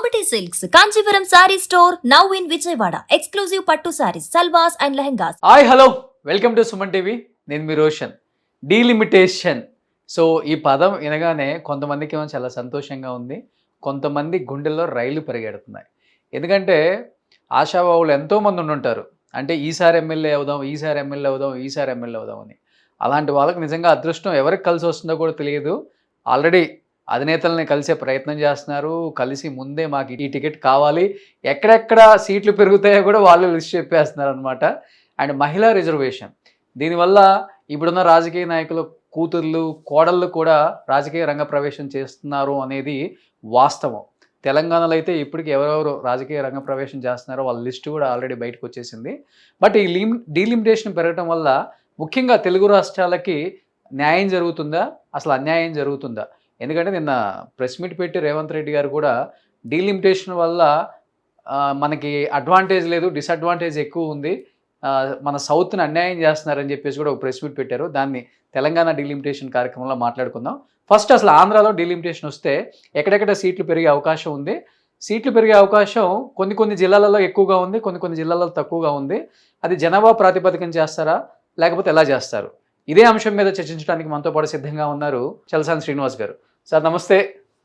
Amity Silks, Kanchipuram Saree Store, now in Vijayawada. Exclusive Pattu Sarees, Salwas and Lehengas. Hi hello welcome to Suman TV. నేను మీ Roshan. Delimitation. So ఈ పదం వినగానే కొంతమందికి ఏమో చాలా సంతోషంగా ఉంది, కొంతమంది గుండెల్లో రైళ్లు పరిగెడుతున్నాయి. ఎందుకంటే ఆశావాహులు ఎంతోమంది ఉండుంటారు, అంటే ఈసారి ఎమ్మెల్యే అవుదాం, ఈసారి ఎమ్మెల్యే అవుదాం, ఈసారి ఎమ్మెల్యే అవుదాం అని. అలాంటి వాళ్ళకి నిజంగా అదృష్టం ఎవరికి కలిసి వస్తుందో కూడా తెలియదు. ఆల్రెడీ అధినేతల్ని కలిసే ప్రయత్నం చేస్తున్నారు, కలిసి ముందే మాకు ఈ టికెట్ కావాలి, ఎక్కడెక్కడ సీట్లు పెరుగుతాయో కూడా వాళ్ళు లిస్ట్ చెప్పేస్తున్నారు అనమాట. అండ్ మహిళా రిజర్వేషన్, దీనివల్ల ఇప్పుడున్న రాజకీయ నాయకులు కూతుర్లు కోడళ్ళు కూడా రాజకీయ రంగ ప్రవేశం చేస్తున్నారు అనేది వాస్తవం. తెలంగాణలో అయితే ఇప్పటికి ఎవరెవరు రాజకీయ రంగ ప్రవేశం చేస్తున్నారో వాళ్ళ లిస్టు కూడా ఆల్రెడీ బయటకు వచ్చేసింది. బట్ ఈ డీలిమిటేషన్ పెరగడం వల్ల ముఖ్యంగా తెలుగు రాష్ట్రాలకి న్యాయం జరుగుతుందా, అసలు అన్యాయం జరుగుతుందా? ఎందుకంటే నిన్న ప్రెస్ మీట్ పెట్టి రేవంత్ రెడ్డి గారు కూడా డీలిమిటేషన్ వల్ల మనకి అడ్వాంటేజ్ లేదు, డిసడ్వాంటేజ్ ఎక్కువ ఉంది, మన సౌత్ని అన్యాయం చేస్తున్నారని చెప్పేసి కూడా ఒక ప్రెస్ మీట్ పెట్టారు. దాన్ని తెలంగాణ డీలిమిటేషన్ కార్యక్రమంలో మాట్లాడుకుందాం. ఫస్ట్ అసలు ఆంధ్రాలో డీలిమిటేషన్ వస్తే ఎక్కడెక్కడ సీట్లు పెరిగే అవకాశం ఉంది? సీట్లు పెరిగే అవకాశం కొన్ని జిల్లాలలో ఎక్కువగా ఉంది, కొన్ని జిల్లాలలో తక్కువగా ఉంది. అది జనాభా ప్రాతిపదికన చేస్తారా, లేకపోతే ఎలా చేస్తారు? ఇదే అంశం మీద చర్చించడానికి మనతో పాటు సిద్ధంగా ఉన్నారు చలసాని శ్రీనివాస్ గారు. సార్ నమస్తే.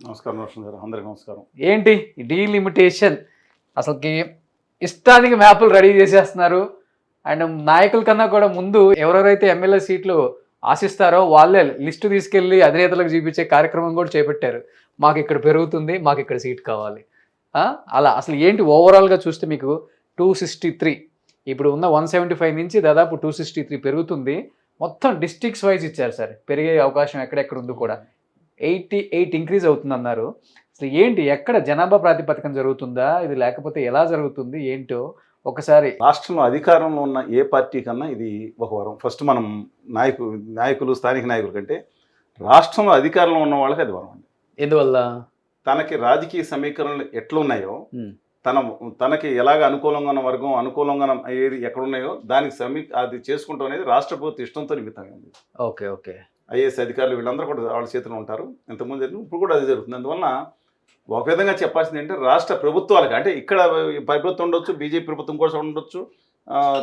నమస్కారం రోషన్ గారు, అందరికీ నమస్కారం. ఏంటి డీలిమిటేషన్? అసలుకి ఇష్టానికి మ్యాపులు రెడీ చేసేస్తున్నారు. అండ్ నాయకుల కన్నా కూడా ముందు ఎవరెవరైతే ఎమ్మెల్యే సీట్లు ఆశిస్తారో వాళ్ళే లిస్టు తీసుకెళ్ళి అధినేతలకు చూపించే కార్యక్రమం కూడా చేపట్టారు. మాకు ఇక్కడ పెరుగుతుంది, మాకు ఇక్కడ సీట్ కావాలి. అలా అసలు ఏంటి ఓవరాల్గా చూస్తే మీకు 263, ఇప్పుడు ఉన్న 175 నుంచి దాదాపు 263 పెరుగుతుంది. మొత్తం డిస్ట్రిక్ట్స్ వైజ్ ఇచ్చారు సార్, పెరిగే అవకాశం ఎక్కడెక్కడ ఉందో కూడా 88 ఇంక్రీజ్ అవుతుందన్నారు. అసలు ఏంటి, ఎక్కడ జనాభా ప్రాతిపదికన జరుగుతుందా ఇది, లేకపోతే ఎలా జరుగుతుంది ఏంటో ఒకసారి. రాష్ట్రంలో అధికారంలో ఉన్న ఏ పార్టీ కన్నా ఇది ఒక వరం. ఫస్ట్ మనం నాయకులు స్థానిక నాయకుల కంటే రాష్ట్రంలో అధికారంలో ఉన్న వాళ్ళకి అది వరం అండి. ఎందువల్ల? తనకి రాజకీయ సమీకరణలు ఎట్లున్నాయో, తనకి ఎలాగ అనుకూలంగా ఉన్న వర్గం, అనుకూలంగా ఏది ఎక్కడున్నాయో దానికి అది చేసుకుంటాం అనేది రాష్ట్ర ప్రభుత్వ ఇష్టంతో నిమిత్తంగా ఉంది. Okay okay. ఐఏఎస్ అధికారులు వీళ్ళందరూ కూడా వాళ్ళ చేతిలో ఉంటారు. ఇంతకుముందు ఇప్పుడు కూడా అది జరుగుతుంది. అందువల్ల ఒక విధంగా చెప్పాల్సింది ఏంటంటే రాష్ట్ర ప్రభుత్వాలకి, అంటే ఇక్కడ ప్రభుత్వం ఉండొచ్చు, బీజేపీ ప్రభుత్వం కూడా ఉండొచ్చు,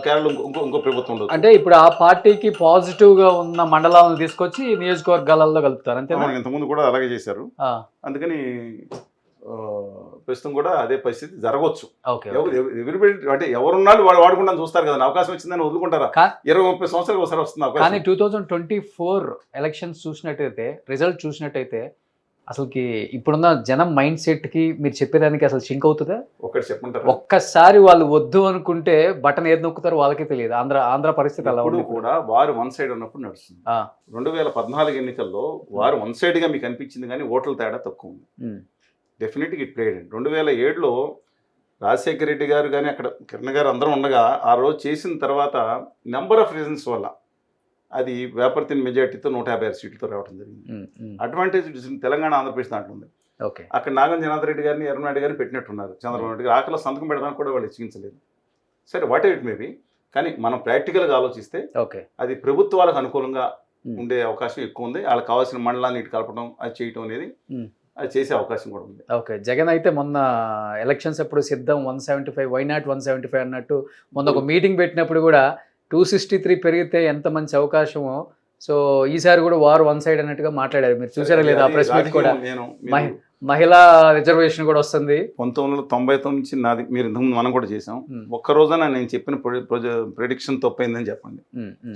కేరళ ఇంకో ప్రభుత్వం ఉండొచ్చు. అంటే ఇప్పుడు ఆ పార్టీకి పాజిటివ్గా ఉన్న మండలాలను తీసుకొచ్చి నియోజకవర్గాలలో కలుపుతారు అంతే. ఇంతకుముందు కూడా అలాగే చేశారు. అందుకని ప్రస్తుతం కూడా అదే పరిస్థితి జరగవచ్చు. అంటే ఎవరున్నాళ్ళు వాళ్ళు వాడుకుంటాను చూస్తారు కదా, అవకాశం వచ్చిందని వదులుకుంటారా? 20-30 సంవత్సరాలకు ఒకసారి వస్తుంది. కానీ 2024 ఎలక్షన్స్ చూసినట్టయితే, రిజల్ట్ చూసినట్టయితే అసలుకి ఇప్పుడున్న జనం మైండ్ సెట్ కి మీరు చెప్పేదానికి అసలు సింక్ అవుతుందా? ఒకటి చెప్పంటారు, ఒక్కసారి వాళ్ళు వద్దు అనుకుంటే బటన్ ఏది నొక్కుతారో వాళ్ళకే తెలియదు. ఆంధ్ర పరిస్థితి అలా ఉంది. కూడా వారు వన్ సైడ్ ఉన్నప్పుడు నడుస్తుంది. 2014 ఎన్నికల్లో వారు వన్ సైడ్ గా మీకు అనిపించింది, కానీ ఓట్ల తేడా తక్కువ ఉంది. డెఫినెట్గా ఇట్ ప్లేడ్. 2007లో రాజశేఖర రెడ్డి గారు కానీ అక్కడ కిరణ్ గారు అందరూ ఉండగా ఆ రోజు చేసిన తర్వాత నెంబర్ ఆఫ్ రీజన్స్ వల్ల అది వేపర్తిని మెజార్టీతో 156 సీట్లతో రావడం జరిగింది. అడ్వాంటేజ్ తెలంగాణ, ఆంధ్రప్రదేశ్ దాంట్లో ఉంది. అక్కడ నాగం జనార్దన్ రెడ్డి గారిని, ఎర్రనాయుడు గారిని పెట్టినట్టున్నారు. చంద్రబాబు నాయుడు గారు ఆకలిలో సంతకం పెడడానికి కూడా వాళ్ళు ఇచ్చించలేదు. సరే, వాట్ ఎవర్ ఇట్ మేబీ, కానీ మనం ప్రాక్టికల్గా ఆలోచిస్తే అది ప్రభుత్వాలకు అనుకూలంగా ఉండే అవకాశం ఎక్కువ ఉంది. వాళ్ళకి కావాల్సిన మండలాన్ని ఇటు కలపడం, అది చేయటం అనేది అది చేసే అవకాశం కూడా ఉంది. ఓకే. జగన్ అయితే మొన్న ఎలక్షన్స్ అప్పుడు సిద్ధం 175, వై నాట్ 175 అన్నట్టు మొన్న ఒక మీటింగ్ పెట్టినప్పుడు కూడా 263 పెరిగితే ఎంత మంచి అవకాశమో, సో ఈసారి కూడా వారు వన్ సైడ్ అన్నట్టుగా మాట్లాడారు. మీరు చూసారా లేదా ప్రెస్ మీట్ కూడా? మహిళా రిజర్వేషన్ కూడా వస్తుంది. 1999 నుంచి నాది, మీరు ఇంతకుముందు మనం కూడా చేసాం. ఒక్క రోజున నేను చెప్పిన ప్రెడిక్షన్ తప్పైందని చెప్పండి.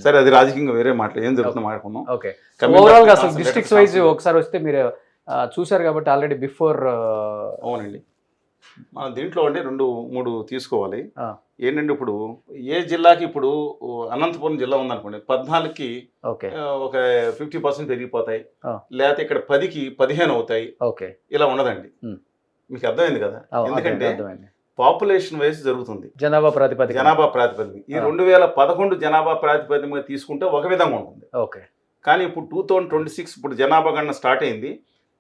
సరే, అది రాజకీయంగా వేరే మాటలు ఏం జరుగుతుందో మాట్లాడుకుందాం. ఓకే. ఓవరాల్ గా అసలు డిస్ట్రిక్ట్స్ వైజ్ ఒకసారి వస్తే మీరు చూసారు కాబట్టి ఆల్రెడీ బిఫోర్. అవునండి, మన దీంట్లో అంటే 2-3 తీసుకోవాలి. ఏంటంటే ఇప్పుడు ఏ జిల్లాకి, ఇప్పుడు అనంతపురం జిల్లా ఉందనుకోండి, 14కి ఒక 50% పెరిగిపోతాయి, లేకపోతే ఇక్కడ 10కి 15 అవుతాయి. ఇలా ఉండదండి. మీకు అర్థమైంది కదా? ఎందుకంటే పాపులేషన్ వైజ్ జరుగుతుంది, జనాభా ప్రాతిపదిక. ఈ 2011 జనాభా ప్రాతిపదిక తీసుకుంటే ఒక విధంగా ఉంటుంది. కానీ ఇప్పుడు 2026 ఇప్పుడు జనాభా గణన స్టార్ట్ అయింది.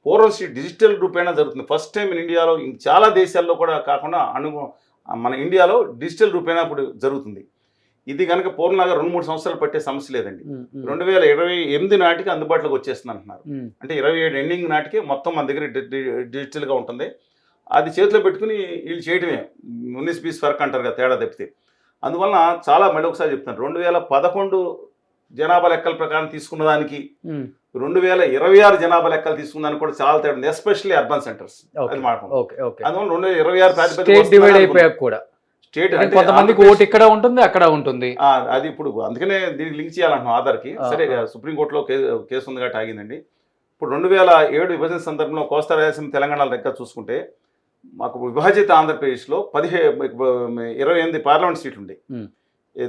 పూర్వం డిజిటల్ రూపేణా జరుగుతుంది. ఫస్ట్ టైం ఇండియాలో, చాలా దేశాల్లో కూడా కాకుండా మన ఇండియాలో డిజిటల్ రూపేణా ఇప్పుడు జరుగుతుంది. ఇది కనుక పూర్ణంగా 2-3 సంవత్సరాలు పట్టే సమస్య లేదండి. 2028 నాటికి అందుబాటులోకి వచ్చేస్తుంది అంటున్నారు. అంటే 27 ఎండింగ్ నాటికి మొత్తం మన దగ్గర డిజిటల్గా ఉంటుంది. అది చేతిలో పెట్టుకుని వీళ్ళు చేయడమే 19-20 ఫరక్ అంటారు కదా, తేడా తప్పితే. అందువలన చాలా మళ్ళీ ఒకసారి చెప్తాను, 2011 జనాభా లెక్కల ప్రకారం తీసుకున్న దానికి 2026 జనాభా లెక్కలు తీసుకున్న దానికి కూడా చాలా తేడా ఉంది, ఎస్పెషల్లీ అర్బన్ సెంటర్స్. అది మాట. అందువల్ల 2026 ప్రాతిపదిక కూడా స్టేట్ కొంతమందికి ఓటు ఇక్కడ ఉంటుంది, అక్కడ ఉంటుంది. అది ఇప్పుడు అందుకనే దీనికి లింక్ చేయాలంటున్నాం ఆధార్కి. సరే, సుప్రీంకోర్టులో కేసు ఉంది కాబట్టి ఆగిందండి. ఇప్పుడు 2007 విభజన సందర్భంలో కోస్తా రాయలసీమ తెలంగాణ లెక్క చూసుకుంటే మాకు విభజిత ఆంధ్రప్రదేశ్లో 28 పార్లమెంట్ సీట్లు ఉండేవి,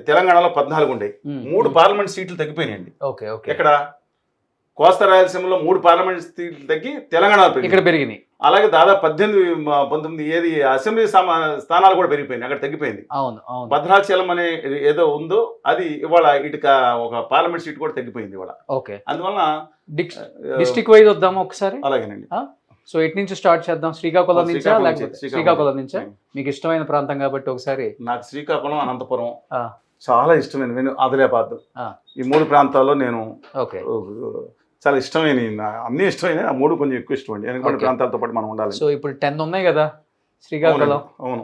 తెలంగాణలో 14 ఉండేవి. 3 పార్లమెంట్ సీట్లు తగ్గిపోయినాయండి. ఎక్కడ కోస్తా రాయలసీమలో 3 పార్లమెంట్ సీట్లు తగ్గి తెలంగాణలో ఇక్కడ పెరిగినాయి. అలాగే దాదాపు 18-19 అసెంబ్లీ స్థానాలు కూడా పెరిగిపోయినాయి, అక్కడ తగ్గిపోయింది. భద్రాచలం అనే ఏదో ఉందో అది ఇవాళ ఇటుక ఒక పార్లమెంట్ సీట్ కూడా తగ్గిపోయింది ఇవాళ. అందువల్ల డిస్ట్రిక్ట్ వైజ్ వద్దాము ఒకసారి. అలాగేనండి. సో ఇటు నుంచి స్టార్ట్ చేద్దాం, శ్రీకాకుళం నుంచా లేకపోతే శ్రీకాకుళం నుంచా? మీకు ఇష్టమైన ప్రాంతం కాబట్టి ఒకసారి. నాకు శ్రీకాకుళం, అనంతపురం చాలా ఇష్టమైన, నేను ఆదిలాబాద్, ఈ 3 ప్రాంతాల్లో నేను చాలా ఇష్టమైన, అన్ని ఇష్టమైన, ఆ 3 కొంచెం ఎక్కువ ఇష్టం అండి. ఎందుకంటే ప్రాంతాలతో పాటు మనం ఉండాలి. సో ఇప్పుడు 10 ఉన్నాయి కదా శ్రీకాకుళం. అవును,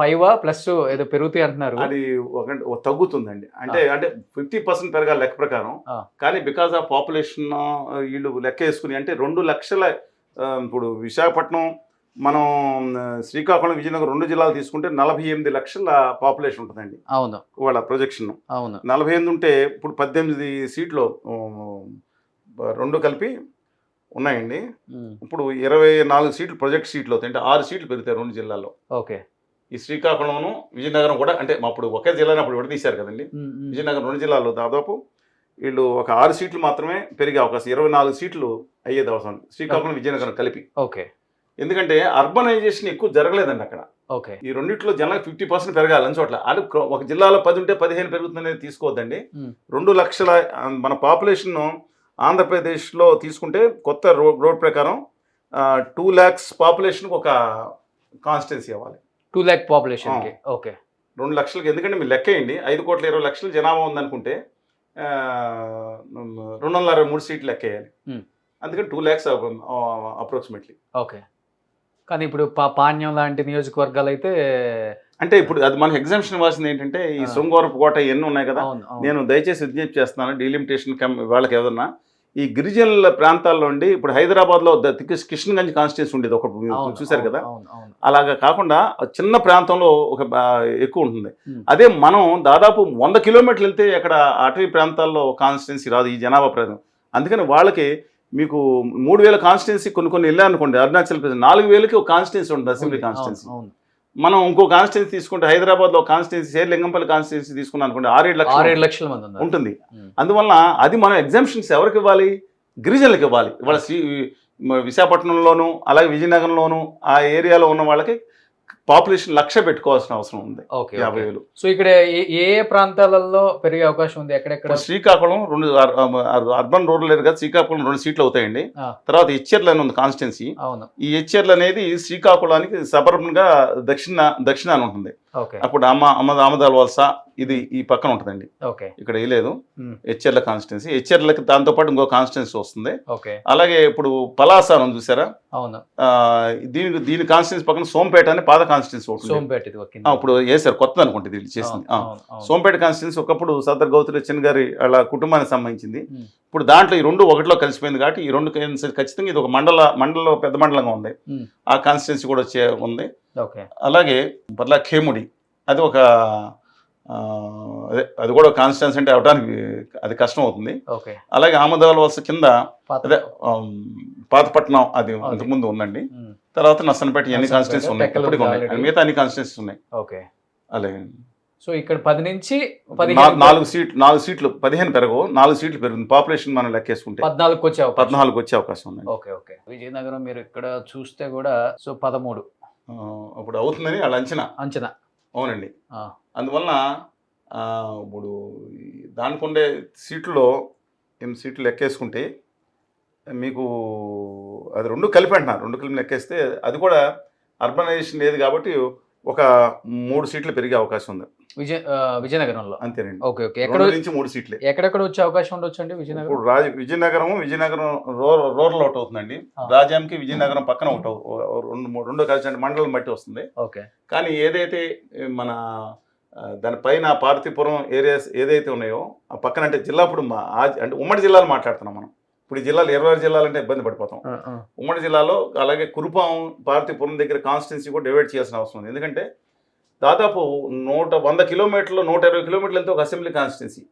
+5 ప్లస్ ఏదో పెరుగుతాయి అంటున్నారు. అది తగ్గుతుందండి. అంటే 50% పెరగాలి లెక్క ప్రకారం. కానీ బికాస్ ఆఫ్ పాపులేషన్ వీళ్ళు లెక్క వేసుకుని, అంటే 2 లక్షల, ఇప్పుడు విశాఖపట్నం, మనం శ్రీకాకుళం, విజయనగరం 2 జిల్లాలు తీసుకుంటే 48 లక్షల పాపులేషన్ ఉంటుందండి. అవును, వాళ్ళ ప్రొజెక్షన్. అవును, 48 ఉంటే ఇప్పుడు 18 సీట్లు 2 కలిపి ఉన్నాయండి. ఇప్పుడు 24 సీట్లు ప్రొజెక్ట్ సీట్లు అవుతాయి, అంటే 6 సీట్లు పెరుగుతాయి 2 జిల్లాల్లో. ఈ శ్రీకాకుళంను విజయనగరం కూడా, అంటే అప్పుడు ఒకే జిల్లాని అప్పుడు విడదీశారు కదండి. విజయనగరం 2 జిల్లాల్లో దాదాపు వీళ్ళు ఒక 6 సీట్లు మాత్రమే పెరిగే అవకాశం, 24 సీట్లు అయ్యేది అవసరం శ్రీకాకుళం విజయనగరం కలిపి. ఎందుకంటే అర్బనైజేషన్ ఎక్కువ జరగలేదండి అక్కడ. ఈ రెండిట్లో జనాలకు 50% పెరగాలి అని చోట్ల. అది ఒక జిల్లాలో 10 ఉంటే 15 పెరుగుతుందనేది తీసుకోవద్దండి. 2 లక్షల మన పాపులేషన్ ఆంధ్రప్రదేశ్లో తీసుకుంటే కొత్త రోడ్ ప్రకారం 2 lakhs పాపులేషన్కి ఒక కాన్స్టిట్యున్సీ అవ్వాలి. 2 lakh పాపులేషన్కి. 2 లక్షలకి, ఎందుకంటే మీరు లెక్కేయండి, 5,20,00,000 జనాభా ఉందనుకుంటే 263 సీట్లు లెక్కేయాలి. అందుకని 2 lakhs అప్రాక్సిమేట్లీ. కానీ ఇప్పుడు పాణ్యం లాంటి నియోజకవర్గాలు అయితే, అంటే ఇప్పుడు అది మనకు ఎగ్జామ్షన్ ఇవ్వాల్సింది ఏంటంటే, ఈ శృంగవరపు కోట ఇవన్నీ ఉన్నాయి కదా. నేను దయచేసి విజ్ఞప్తి చేస్తున్నాను, డీలిమిటేషన్ వాళ్ళకి ఏదన్నా ఈ గిరిజనుల ప్రాంతాల్లో ఉండి, ఇప్పుడు హైదరాబాద్లో కిషన్గంజ్ కాన్స్టిట్యూన్సీ ఉండేది ఒకటి, చూశారు కదా. అలాగా కాకుండా చిన్న ప్రాంతంలో ఒక ఎక్కువ ఉంటుంది. అదే మనం దాదాపు 100 కిలోమీటర్లు వెళ్తే అక్కడ అటవీ ప్రాంతాల్లో కాన్స్టిట్యున్సీ రాదు ఈ జనాభా ప్రాంతం. అందుకని వాళ్ళకి మీకు 3,000 కాన్స్టిట్యున్సీ కొన్ని వెళ్ళారనుకోండి, అరుణాచల్ ప్రదేశ్ 4,000కి ఒక కాన్స్టిట్యున్సీ ఉంటుంది, అసెంబ్లీ కాన్స్టిట్యున్సీ. మనం ఇంకో కాన్స్టిట్యున్సీ తీసుకుంటే హైదరాబాద్లో కాన్స్టిట్యున్సీ లింగంపల్లి కాన్స్టిట్యున్సీ తీసుకున్నాం అనుకోండి, 6-7 లక్షల మంది ఉంటుంది. అందువల్ల అది మనం ఎగ్జామ్షన్స్ ఎవరికి ఇవ్వాలి? గిరిజనులకు ఇవ్వాలి. ఇవాళ విశాఖపట్నంలోను అలాగే విజయనగరంలోను ఆ ఏరియాలో ఉన్న వాళ్ళకి పాపులేషన్ 1,00,000 పెట్టుకోవాల్సిన అవసరం ఉంది. 50,000. సో ఇక్కడ ఏ ప్రాంతాలలో పెరిగే అవకాశం ఉంది? ఎక్కడెక్కడ? శ్రీకాకుళం 2 అర్బన్ రూరల్ ఏరియా కదా, శ్రీకాకుళం 2 సీట్లు అవుతాయండి. తర్వాత హెచ్ఎర్ల అని ఉంది కాన్స్టిట్యున్సీ. ఈ హెచ్ఎర్ల అనేది శ్రీకాకుళానికి సబర్బన్ గా దక్షిణాన్ని ఉంటుంది. అప్పుడు అహ్మదాబాద్ వలస ఇది ఈ పక్కన ఉంటుందండి. ఇక్కడ వేయలేదు హెచ్ఎర్ల కాన్స్టిట్యున్సీ. హెచ్ఎర్లకి దాంతో పాటు ఇంకో కాన్స్టిట్యున్సీ వస్తుంది. అలాగే ఇప్పుడు పలాస అని చూసారా, దీని కాన్స్టిట్యున్సీ పక్కన సోంపేట అని పాత కాన్స్టిట్యున్సీ ఉంటుంది. ఇప్పుడు వేసారు కొత్తది అనుకుంటే ఇది చేసింది. సోంపేట కాన్స్టిట్యున్సీ ఒకప్పుడు సర్దార్ గౌతులచ్చన్ గారి వాళ్ళ కుటుంబానికి సంబంధించింది. ఇప్పుడు దాంట్లో ఈ 2 ఒకటిలో కలిసిపోయింది కాబట్టి ఈ 2 ఖచ్చితంగా ఇది ఒక మండల పెద్ద మండలంగా ఉంది. ఆ కాన్స్టిట్యున్సీ కూడా ఉంది. అలాగే పర్లా ఖేముడి అది ఒక అది కూడా కాన్స్టిట్యున్సీ అంటే అవడానికి అది కష్టం అవుతుంది. అలాగే అహ్మదాబాద్ వలస కింద అదే పాతపట్నం అది అంతకుముందు ఉందండి. తర్వాత నర్సన్పేట ఎన్ని కాన్స్టిట్యున్సీ ఉన్నాయి, మిగతా అన్ని కాన్స్టిట్యున్సీస్ ఉన్నాయి. అలాగే సో ఇక్కడ 10 నుంచి 4 సీట్లు 15 పెరగవు, 4 సీట్లు పెరుగుతుంది. పాపులేషన్ మనం లెక్కేసుకుంటే 14 వచ్చే అవకాశం ఉంది. విజయనగరం మీరు ఇక్కడ చూస్తే కూడా సో 13 అప్పుడు అవుతుందని వాళ్ళ అంచనా. అవునండి. అందువలన ఇప్పుడు దానికి ఉండే సీట్లో 8 సీట్లు లెక్కేసుకుంటే మీకు అది 2 కలిపి అంటున్నారు. 2 కలిపి లెక్కేస్తే అది కూడా అర్బనైజేషన్ లేదు కాబట్టి ఒక 3 సీట్లు పెరిగే అవకాశం ఉంది విజయనగరంలో. అంతేనండి. Okay okay. 2 నుంచి 3 సీట్లే. ఎక్కడెక్కడ వచ్చే అవకాశం ఉండొచ్చు అండి విజయనగరం? ఇప్పుడు విజయనగరం రూరల్ ఒకటి అవుతుందండి. రాజాంకి విజయనగరం పక్కన ఒకటి రెండో కలిసి అంటే మండలం బట్టి వస్తుంది. ఓకే. కానీ ఏదైతే మన దానిపైన పార్వతీపురం ఏరియాస్ ఏదైతే ఉన్నాయో ఆ పక్కన అంటే జిల్లా ఇప్పుడు అంటే ఉమ్మడి జిల్లాలు మాట్లాడుతున్నాం మనం. ఇప్పుడు ఈ జిల్లాలు 26 జిల్లాలు అంటే ఇబ్బంది పడిపోతాం. ఉమ్మడి జిల్లాలో అలాగే కురుపాం పార్వతీపురం దగ్గర కాన్స్టిట్యున్సీ కూడా డివైడ్ చేయాల్సిన అవసరం ఉంది. ఎందుకంటే దాదాపు 100 కిలోమీటర్లు 120 కిలోమీటర్లు ఎంతో ఒక అసెంబ్లీ కాన్స్టిట్యున్సీ.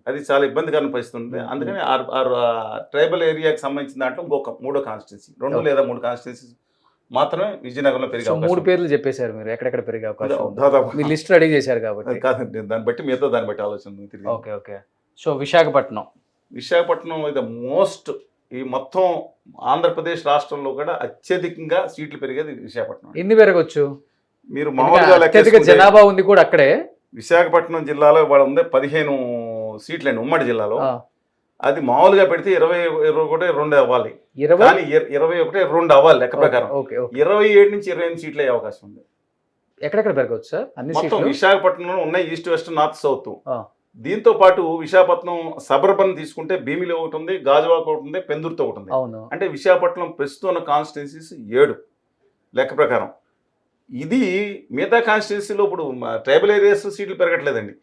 అది చాలా ఇబ్బందికరమైన పరిస్థితి ఉంది. అందుకని ట్రైబల్ ఏరియాకి సంబంధించిన దాంట్లో ఇంకొక 3వ కాన్స్టిట్యున్సీ 2 లేదా 3 కాన్స్టిట్యున్సీ మాత్రమే విజయనగరంలో పెరిగే అవకాశం. 3 పేర్లు చెప్పేశారు మీరు ఎక్కడెక్కడ పెరిగే అవకాశం. దాదాపు మీరు లిస్ట్ రెడీ చేశారు కాబట్టి కాదండి, దాన్ని బట్టి మిగతా దాన్ని బట్టి ఆలోచన. Okay okay. సో విశాఖపట్నం ఇది మోస్ట్ ఈ మొత్తం ఆంధ్రప్రదేశ్ రాష్ట్రంలో కూడా అత్యధికంగా సీట్లు పెరిగేది విశాఖపట్నం. ఎన్ని పెరగచ్చు? మీరు మామూలుగా అత్యధిక జనాభా ఉంది కూడా అక్కడే. విశాఖపట్నం జిల్లాలో ఇవాళ ఉంది 15 సీట్లు అండి ఉమ్మడి జిల్లాలో. అది మామూలుగా పెడితే 21 అవ్వాలి, కానీ 21 అవ్వాలి లెక్క ప్రకారం. 27 నుంచి 28 సీట్లు అయ్యే అవకాశం ఉంది. ఎక్కడెక్కడ పెరగవచ్చు సార్? మొత్తం విశాఖపట్నంలో ఉన్నాయి ఈస్ట్ వెస్ట్ నార్త్ సౌత్. దీంతో పాటు విశాఖపట్నం సబర్బన్ తీసుకుంటే భీమిలి ఒకటి ఉంది, గాజువాక ఒకటి ఉంది, పెందుర్తో ఒకటి ఉంది. అంటే విశాఖపట్నం ప్రస్తుతం ఉన్న కాన్స్టిట్యున్సీస్ 7 లెక్క ప్రకారం. ఇది మిగతా కాన్స్టిట్యున్సీలో ఇప్పుడు ట్రైబల్ ఏరియాస్ సీట్లు పెరగట్లేదండి.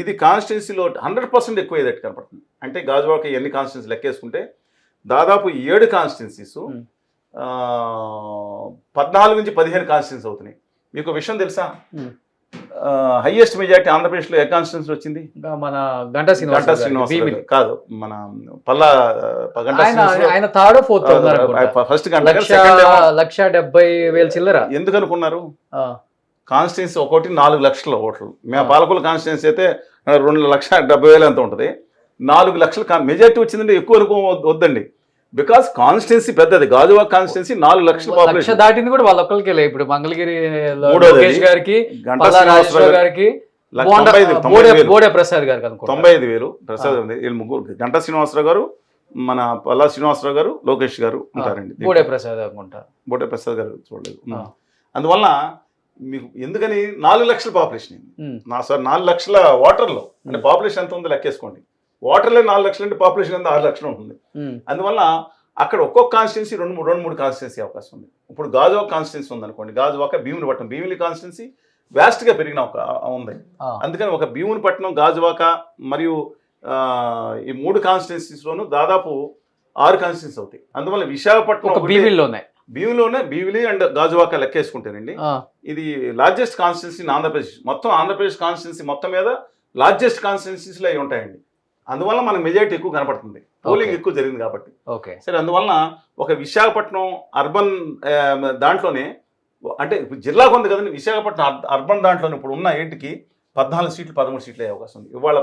ఇది కాన్స్టిట్యున్సీలో 100% ఎక్కువ అయ్యేటట్టు కనపడుతుంది. అంటే గాజువాక ఎన్ని కాన్స్టిట్యున్సీ లెక్కేసుకుంటే దాదాపు 7 కాన్స్టిట్యున్సీస్ 14 నుంచి 15 కాన్స్టిట్యున్సీ అవుతున్నాయి. మీకు విషయం తెలుసా? హైయెస్ట్ మెజారిటీ ఆంధ్రప్రదేశ్లో ఏ కాన్స్టిట్యున్సీ వచ్చింది? మన గంటా శ్రీనివాస్ కాదు, మన పల్లా ఫస్ట్ 1,70,000 చిల్లర. ఎందుకు అనుకున్నారు? కాన్స్టిట్యున్సీ ఒకటి 4 లక్షల ఓట్లు. మేము పాలకుల కాన్స్టిట్యున్సీ అయితే 2,70,000 ఎంత ఉంటుంది. 4 లక్షల మెజారిటీ వచ్చిందంటే ఎక్కువ వద్దండి. బికాస్ కాన్స్టిట్యున్సీ పెద్దది. గాజువాక కాన్స్టిట్యున్సీ 4 లక్షల పాపులేషన్ దాటింది కూడా వాళ్ళ ఒక్కరికి. ఇప్పుడు మంగళగిరి గారికి, గంటా శ్రీనివాసరావు గారికి 95,000 ప్రసాద్ గారికి 95,000 ప్రసాద్. వీళ్ళు ముగ్గురు, గంటా శ్రీనివాసరావు గారు, మన పల్లా శ్రీనివాసరావు గారు, లోకేష్ గారు ఉంటారండి. బోడే ప్రసాద్ అనుకుంటా. బోడే ప్రసాద్ గారు చూడలేదు. అందువల్ల మీకు ఎందుకని 4 లక్షల పాపులేషన్ 4 లక్షల ఓటర్లు అంటే పాపులేషన్ ఎంత ఉందో లెక్కేసుకోండి. ఓటర్లే 4 లక్షలు అంటే పాపులేషన్ ఎంత 6 లక్షలు ఉంటుంది. అందువల్ల అక్కడ ఒక్కొక్క కాన్స్టిట్యున్సీ 2-3 కాన్స్టిట్యున్సీ అవకాశం ఉంది. ఇప్పుడు గాజువాక కాన్స్టిట్యున్సీ ఉందనుకోండి, గాజువాక భీమునిపట్నం, భీమిలి కాన్స్టిట్యున్సీ వ్యాస్ట్గా పెరిగిన ఉంది. అందుకని ఒక భీమునిపట్నం, గాజువాక మరియు ఈ 3 కాన్స్టిట్యున్సీస్లోనూ దాదాపు 6 కాన్స్టిట్యున్సీ అవుతాయి. అందువల్ల విశాఖపట్నం భీమిలి అండ్ గాజువాక లెక్కేసుకుంటేనండి ఇది లార్జెస్ట్ కాన్స్టిట్యున్సీ ఇన్ ఆంధ్రప్రదేశ్. మొత్తం ఆంధ్రప్రదేశ్ కాన్స్టిట్యున్సీ మొత్తం మీద లార్జెస్ట్ కాన్స్టిట్యున్సీస్లో అవి ఉంటాయండి. అందువల్ల మనకు మెజారిటీ ఎక్కువ కనపడుతుంది, పోలింగ్ ఎక్కువ జరిగింది కాబట్టి. సరే, అందువలన ఒక విశాఖపట్నం అర్బన్ దాంట్లోనే అంటే జిల్లాకు ఉంది కదండి, విశాఖపట్నం అర్బన్ దాంట్లోనే ఇప్పుడు ఉన్న ఏంటికి 14 సీట్లు 13 సీట్లు అయ్యే అవకాశం ఉంది. ఇవాళ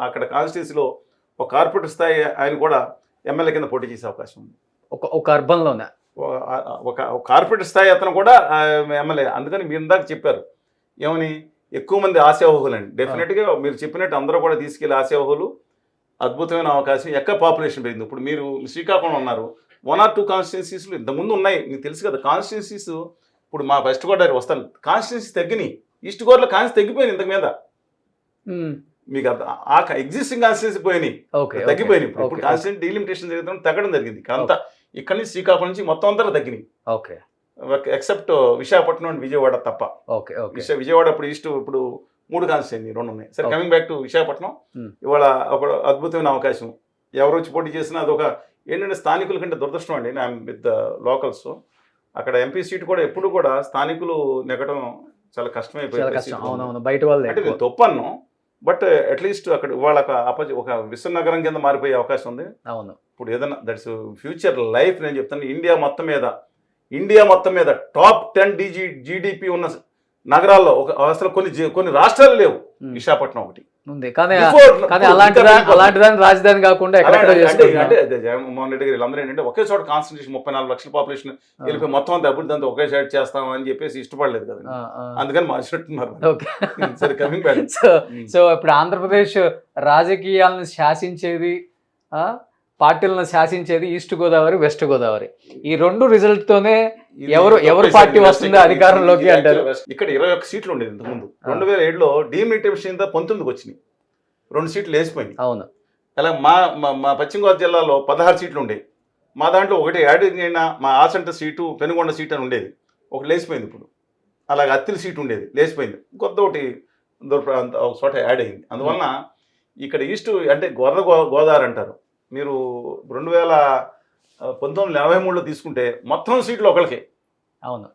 అక్కడ కాన్స్టిట్యున్సీలో ఒక కార్పొరేటర్ స్థాయి ఆయన కూడా ఎమ్మెల్యే కింద పోటీ చేసే అవకాశం ఉంది. ఒక అర్బన్లోనే ఒక కార్పొరేటర్ స్థాయి అతను కూడా ఎమ్మెల్యే. అందుకని మీరు ఇందాక చెప్పారు ఏమని, ఎక్కువ మంది ఆశావహులు అండి. డెఫినెట్గా మీరు చెప్పినట్టు అందరూ కూడా తీసుకెళ్లి ఆశావహులు. అద్భుతమైన అవకాశం. ఎక్కడ పాపులేషన్ పెరిగింది. ఇప్పుడు మీరు శ్రీకాకుళం ఉన్నారు, 1 or 2 కాన్స్టిట్యున్సీస్లు ఇంతకుముందు ఉన్నాయి, మీకు తెలుసు కదా. కాన్స్టిట్యున్సీస్ ఇప్పుడు మా వెస్ట్ గోదావరి వస్తాను, కాన్స్టిట్యున్సీస్ తగ్గినాయి. ఈస్ట్ గోదావరిలో కాన్స్టిట్యూన్సీ తగ్గిపోయింది. ఇంతకు మీద మీకు ఆ ఎగ్జిస్టింగ్ కాన్స్టిట్యున్సీ పోయినాయి, తగ్గిపోయినాయి. ఇప్పుడు కాన్స్టిట్యున్సీ డీలిమిటేషన్ జరుగుతుంది, తగ్గడం జరిగింది. అంతా ఇక్కడి నుంచి శ్రీకాకుళం నుంచి మొత్తం అంతా తగ్గినాయి, ఎక్సెప్ట్ విశాఖపట్నం అండ్ విజయవాడ తప్ప. విజయవాడ ఇప్పుడు 3 కాన్స్టిట్యున్సీ 2 ఉన్నాయి. సరే, కమింగ్ బ్యాక్ టు విశాఖపట్నం. ఇవాళ ఒక అద్భుతమైన అవకాశం. ఎవరు వచ్చి పోటీ చేసినా అదొక ఏంటంటే స్థానికుల కంటే దురదృష్టం అండి. విత్ లోకల్స్ అక్కడ ఎంపీ సీట్ కూడా ఎప్పుడు కూడా స్థానికులు నెగ్గడం చాలా కష్టమైపోయింది. బయట వాళ్ళు అంటే నేను తప్పను, బట్ అట్లీస్ట్ అక్కడ ఇవాళ ఒక విశ్వనగరం కింద మారిపోయే అవకాశం ఉంది. అవును, ఇప్పుడు ఏదైనా దట్స్ ఫ్యూచర్ లైఫ్. నేను చెప్తాను, ఇండియా మొత్తం మీద టాప్ 10 జీడిపి ఉన్న నగరాల్లో అసలు కొన్ని రాష్ట్రాలు లేవు, విశాఖపట్నం ఒకటి ఉంది. కానీ అలాంటి దాని రాజధాని కాకుండా అంటే జగన్మోహన్ రెడ్డి గారు వీళ్ళందరూ ఏంటంటే ఒకే చోట కాన్సన్ట్రేషన్ 34 లక్షల పాపులేషన్ వెళ్ళిపోయి మొత్తం అంతా అభివృద్ధి అంతా ఒకే సైడ్ చేస్తామని చెప్పేసి ఇష్టపడలేదు కదా, అందుకని మార్చినట్టున్నారు. సరే, కమింగ్ బ్యాక్. సో ఇప్పుడు ఆంధ్రప్రదేశ్ రాజకీయాలను శాసించేది, పార్టీలను శాసించేది ఈస్ట్ గోదావరి, వెస్ట్ గోదావరి. ఈ 2 రిజల్ట్తోనే ఇది ఎవరు పార్టీ వస్తుందో అధికారంలోకి అంటారు. ఇక్కడ 21 సీట్లు ఉండేది ఇంతకుముందు. 2007లో డీలిమిటేషన్ 19కి వచ్చినాయి, 2 సీట్లు వేసిపోయింది. అవును. అలా మా పశ్చిమ గోదావరి జిల్లాలో 16 సీట్లు ఉండేవి. మా దాంట్లో ఒకటి యాడ్ అయిన మా ఆసంట సీటు, పెనుగొండ సీట్ అని ఉండేది, ఒకటి లేచిపోయింది. ఇప్పుడు అలాగే అత్తిలి సీటు ఉండేది, లేచిపోయింది. కొత్త ఒకటి ఒక చోట యాడ్ అయింది. అందువలన ఇక్కడ ఈస్ట్ అంటే గోదావరి అంటారు. మీరు 1983లో తీసుకుంటే మొత్తం సీట్లు ఒకరికే. అవును.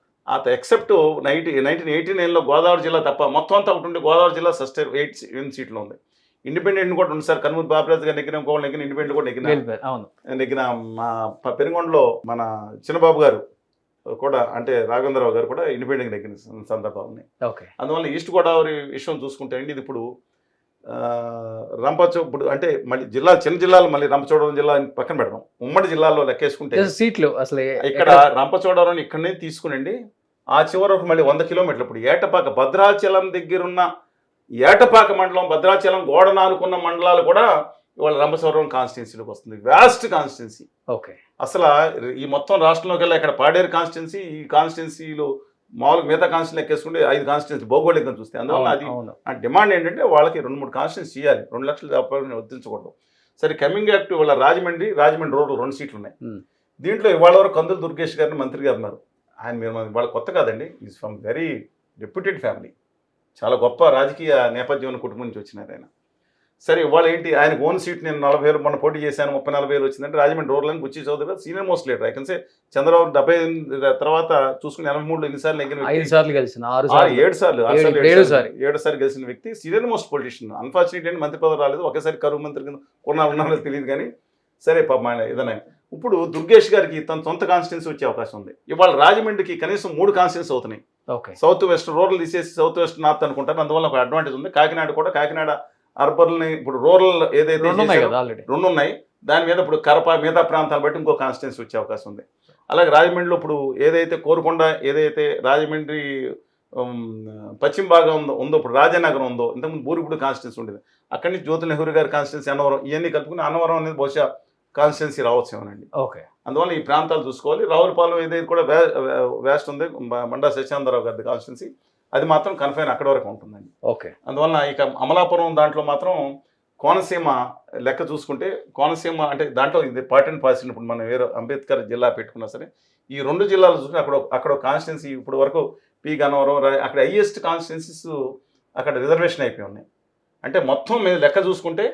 ఎక్సెప్ట్ 1989లో గోదావరి జిల్లా తప్ప మొత్తం అంతా ఒకటి ఉంటే గోదావరి జిల్లా సస్టైన్ 8 సీట్లు ఉంది. ఇండిపెండెంట్ కూడా ఉంది సార్. కనుమూరి బాబురాజు గారు నెగ్గిన, ఇంకోళ్ళు నెగ్గిన, ఇండిపెండెంట్ కూడా నెగ్గిన మా పెనుగొండలో మన చిన్నబాబు గారు కూడా, అంటే రాఘవేంద్రరావు గారు కూడా ఇండిపెండెంట్ నెగ్గిన సందర్భాలు ఉన్నాయి. అందువల్ల ఈస్ట్ గోదావరి విషయం చూసుకుంటే అండి, ఇది ఇప్పుడు ఇప్పుడు అంటే మళ్ళీ చిన్న జిల్లాలు మళ్ళీ రంపచోడవరం జిల్లా పక్కన పెడదాం. ఉమ్మడి జిల్లాలో లెక్కేసుకుంటే సీట్లు అసలు ఇక్కడ రంపచోడవరం ఇక్కడనే తీసుకునండి, ఆ చివరకు మళ్ళీ 100 కిలోమీటర్లు. ఇప్పుడు ఏటపాక భద్రాచలం దగ్గరున్న ఏటపాక మండలం, భద్రాచలం గోడను ఆనుకున్న మండలాలు కూడా ఇవాళ రంపచోడవరం కాన్స్టిట్యున్సీలోకి వస్తుంది. Vast constituency. అసలు ఈ మొత్తం రాష్ట్రంలోకి వెళ్ళి ఇక్కడ పాడేరు కాన్స్టిట్యున్సీ, ఈ కాన్స్టిట్యున్సీలు మామూలుగా మిగతా కాన్స్టిట్యూన్సీ లెక్కేసుకుంటే 5 కాన్స్టిట్యున్సీ భౌగోళికంగా చూస్తే. అందువల్ల అది ఆ డిమాండ్ ఏంటంటే వాళ్ళకి 2-3 కాన్స్టిట్యున్సీ చేయాలి, 2 లక్షలు వర్తించకూడదు. సరే, కమింగ్ బ్యాక్ టు ఇవాళ రాజమండ్రి రోడ్లు 2 సీట్లు ఉన్నాయి. దీంట్లో ఇవాళ వరకు కందులు దుర్గేష్ గారిని మంత్రి గారు ఉన్నారు. ఆయన మీరు వాళ్ళ కొత్త కాదండి, is from very reputed family, చాలా గొప్ప రాజకీయ నేపథ్యం కుటుంబం నుంచి వచ్చినారు ఆయన. సరే, ఇవాళ ఏంటి ఆయనకు ఓన్ సీట్ నేను 40,000 మొన్న పోటీ చేశాను, 30-40,000 వచ్చిందంటే రాజమండ్రి రూరల్ బుచ్చి చౌదరి గారు సీనియర్ మోస్ట్ లీడర్. ఐకన్సే చంద్రబాబు 73 తర్వాత చూసుకుని 83లో ఎన్నిసార్లు నెగ్గిన 7 సార్లు 7 సార్లు గెలిచిన వ్యక్తి, సీనియర్ మోస్ట్ పొలిటీషియన్. అన్ఫార్చునేట్ ఏంటి మంత్రి పదవి రాలేదు, ఒకేసారి కరువు మంత్రి కింద ఉన్నారో తెలియదు కానీ సరే పాప ఏదైనా. ఇప్పుడు దుర్గేష్ గారికి తన సొంత కాన్స్టిట్యున్సీ వచ్చే అవకాశం ఉంది. ఇవాళ రాజమండ్రికి కనీసం 3 కాన్స్టిట్యున్సీ అవుతున్నాయి. సౌత్ వెస్ట్ రూరల్ తీసేసి సౌత్ వెస్ట్ నార్త్ అనుకుంటారు. అందువల్ల ఒక అడ్వాంటేజ్ ఉంది. కాకినాడ అర్బన్ని ఇప్పుడు రూరల్ ఏదైతే 2 ఉన్నాయి, దాని మీద ఇప్పుడు కరప మిగతా ప్రాంతాలు బట్టి ఇంకో కాన్స్టిట్యున్సీ వచ్చే అవకాశం ఉంది. అలాగే రాజమండ్రిలో ఇప్పుడు ఏదైతే కోరుకొండ, ఏదైతే రాజమండ్రి పశ్చిమ భాగం ఉందో ఇప్పుడు రాజానగరం ఉందో, ఇంతకుముందు బూరుగుడు కాన్స్టిట్యున్సీ ఉండేది. అక్కడి నుంచి జ్యోతి నెహ్రూ గారి కాన్స్టిట్యున్సీ, అన్నవరం, ఇవన్నీ కలుపుకుని అన్నవరం అనేది బహుశా కాన్స్టిట్యున్సీ రావచ్చేమోనండి. అందువల్ల ఈ ప్రాంతాలు చూసుకోవాలి. రావులపాలెం ఏదైతే కూడా వేస్ట్ ఉంది, మండా సత్యానందరావు గారి కాన్స్టిట్యున్సీ, అది మాత్రం కన్ఫైన్ అక్కడ వరకు ఉంటుందండి. అందువల్ల ఇక అమలాపురం దాంట్లో మాత్రం కోనసీమ లెక్క చూసుకుంటే, కోనసీమ అంటే దాంట్లో ఇది పార్ట్ అండ్ పార్సల్. ఇప్పుడు మనం వేరే అంబేద్కర్ జిల్లా పెట్టుకున్నా సరే, ఈ 2 జిల్లాలు చూసుకుంటే అక్కడ కాన్స్టిట్యున్సీ ఇప్పుడు వరకు పి గన్నవరం, అక్కడ హైయెస్ట్ కాన్స్టిట్యున్సీస్ అక్కడ రిజర్వేషన్ అయిపోయి ఉన్నాయి. అంటే మొత్తం మీద లెక్క చూసుకుంటే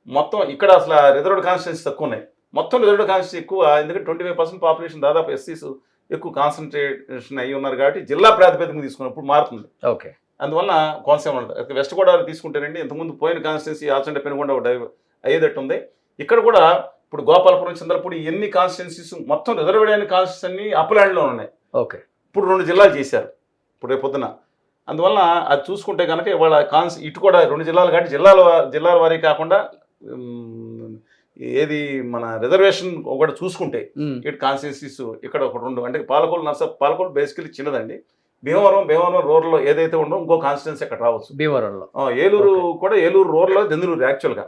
మొత్తం ఇక్కడ అసలు రిజర్వ్డ్ కాన్స్టిట్యున్సీ తక్కువ ఉన్నాయి. మొత్తం రిజర్వ్డ్ కాన్స్టిట్యున్సీ ఎక్కువ, ఎందుకంటే 25% పాపులేషన్ దాదాపు ఎస్సీస్ ఎక్కువ కాన్సన్ట్రేషన్ అయ్యి ఉన్నారు కాబట్టి జిల్లా ప్రాతిపదికన తీసుకున్నప్పుడు మారుతుంది. అందువల్ల కోనసీమ వెస్ట్ గోదావరి తీసుకుంటేనండి, ఇంతకుముందు పోయిన కాన్స్టిట్యున్సీ ఆచంట పెనుగొండ ఒకటి అయ్యేటట్టు ఉంది. ఇక్కడ కూడా ఇప్పుడు గోపాలపురం, చంద్రపూడి, ఎన్ని కాన్స్టిట్యున్సీస్ మొత్తం రిజర్వ్డ్ అయిన కాన్స్టిట్యున్సీ అన్ని అప్లాండ్లో ఉన్నాయి. ఇప్పుడు 2 జిల్లాలు చేశారు ఇప్పుడు రేపు పొద్దున. అందువల్ల అది చూసుకుంటే కనుక ఇవాళ ఇటు కూడా 2 జిల్లాలు కాబట్టి జిల్లాల వారీ కాకుండా ఏది మన రిజర్వేషన్ ఒకటి చూసుకుంటే ఇటు కాన్స్టిట్యున్సీస్ ఇక్కడ ఒక 2 అంటే పాలకొల్లు బేసికలీ చిన్నదండి. భీమవరం రూరల్లో ఏదైతే ఉండో ఇంకో కాన్స్టిట్యున్సీ అక్కడ రావచ్చు. భీమవరంలో ఏలూరు కూడా, ఏలూరు రూరల్లో దెందులూరు, యాక్చువల్గా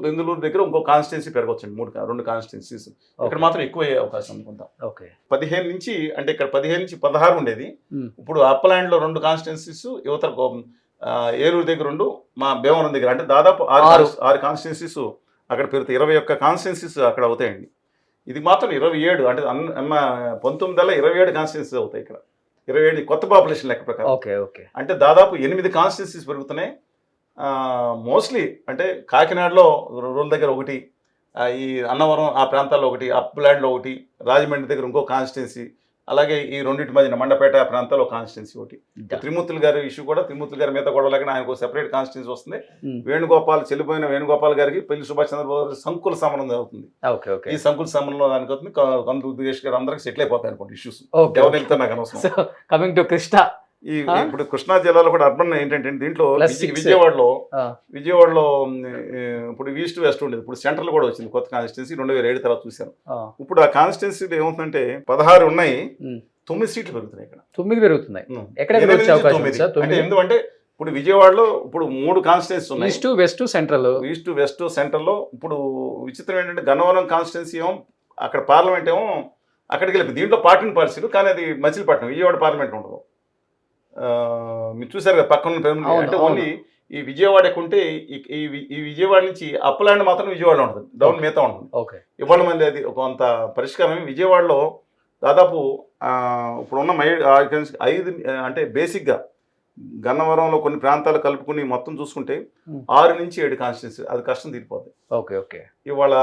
దెందులూరు దగ్గర ఇంకో కాన్స్టిట్యున్సీ పెరగొచ్చండి. 2 కాన్స్టిట్యున్సీస్ ఇక్కడ మాత్రం ఎక్కువ అయ్యే అవకాశం అనుకుంటాం. 15 నుంచి అంటే ఇక్కడ 15 నుంచి 16 ఉండేది. ఇప్పుడు అప్పలాండ్లో 2 కాన్స్టిట్యున్సీస్, యువతల ఏలూరు దగ్గర 2, మా భీమవరం దగ్గర, అంటే దాదాపు 6 కాన్స్టిట్యున్సీస్ అక్కడ పెరుగుతాయి. 21 కాన్స్టిట్యున్సీస్ అక్కడ అవుతాయండి. ఇది మాత్రం 27 అంటే 19 27 కాన్స్టిట్యున్సీస్ అవుతాయి ఇక్కడ. 27 కొత్త పాపులేషన్ లెక్క ప్రకారం. అంటే దాదాపు 8 కాన్స్టిట్యున్సీస్ పెరుగుతున్నాయి. మోస్ట్లీ అంటే కాకినాడలో రూరల్ దగ్గర ఒకటి, ఈ అన్నవరం ఆ ప్రాంతాల్లో ఒకటి, అప్లాండ్లో ఒకటి, రాజమండ్రి దగ్గర ఇంకో కాన్స్టిట్యున్సీ, అలాగే ఈ 2 మధ్యన మండపేట ప్రాంతాల్లో కాన్స్టిట్యున్సీ ఒకటి. త్రిమూర్తులు గారి ఇష్యూ కూడా, త్రిమూర్తులు గారి మీద గొడవ లేకుండా ఆయనకు సెపరేట్ కాన్స్టిట్యున్సీ వస్తుంది. చెల్లిపోయిన వేణుగోపాల్ గారికి పెళ్లి సుభాష్ చంద్రబాబు సంకుల సమరం అవుతుంది. ఈ సంకుల సమరంలో దానికి అవుతుంది. కందులు దుర్గేష్ గారు అందరికి సెటిల్ అయిపోతాయి అనుకోండి ఇష్యూస్. ఎవరు వెళ్తే నాకు అనవసరం. కమింగ్ టు కృష్ణ, ఇప్పుడు కృష్ణా జిల్లాలో కూడా అర్బన్ ఏంటంటే దీంట్లో విజయవాడలో ఇప్పుడు ఈస్ట్ వెస్ట్ ఉండేది, ఇప్పుడు సెంట్రల్ కూడా వచ్చింది కొత్త కాన్స్టిట్యున్సీ 2007 తర్వాత చూశాను. ఇప్పుడు ఆ కాన్స్టిట్యున్సీలో ఏమవుతుందంటే 16 ఉన్నాయి, 9 సీట్లు పెరుగుతున్నాయి. ఇక్కడ 9 పెరుగుతున్నాయి. ఎందుకంటే ఇప్పుడు విజయవాడలో ఇప్పుడు 3 కాన్స్టిట్యున్సీస్ ఉన్నాయి, ఈస్ట్ వెస్ట్ సెంట్రల్ లో. ఇప్పుడు విచిత్రం ఏంటంటే గన్నవరం కాన్స్టిట్యున్సీ ఏమో అక్కడ పార్లమెంట్ ఏమో అక్కడికి వెళ్ళిపోయింది. దీంట్లో పార్టీని పరిస్థితులు, కానీ అది మచిలీపట్నం, విజయవాడ పార్లమెంట్ ఉండదు. మీరు చూసారు కదా పక్కన అంటే ఓన్లీ ఈ విజయవాడ ఉంటే ఈ విజయవాడ నుంచి అప్పలాండ్ మాత్రం విజయవాడలో ఉంటుంది, డౌన్ మిగతా ఉంటుంది. ఇవాళ మళ్ళీ అది కొంత పరిష్కారం. విజయవాడలో దాదాపు ఇప్పుడున్న 5 అంటే బేసిక్గా గన్నవరంలో కొన్ని ప్రాంతాలు కలుపుకుని మొత్తం చూసుకుంటే 6 నుంచి 7 కాన్స్టిట్యూన్సీ, అది కష్టం తీరిపోద్ది. ఇవాళ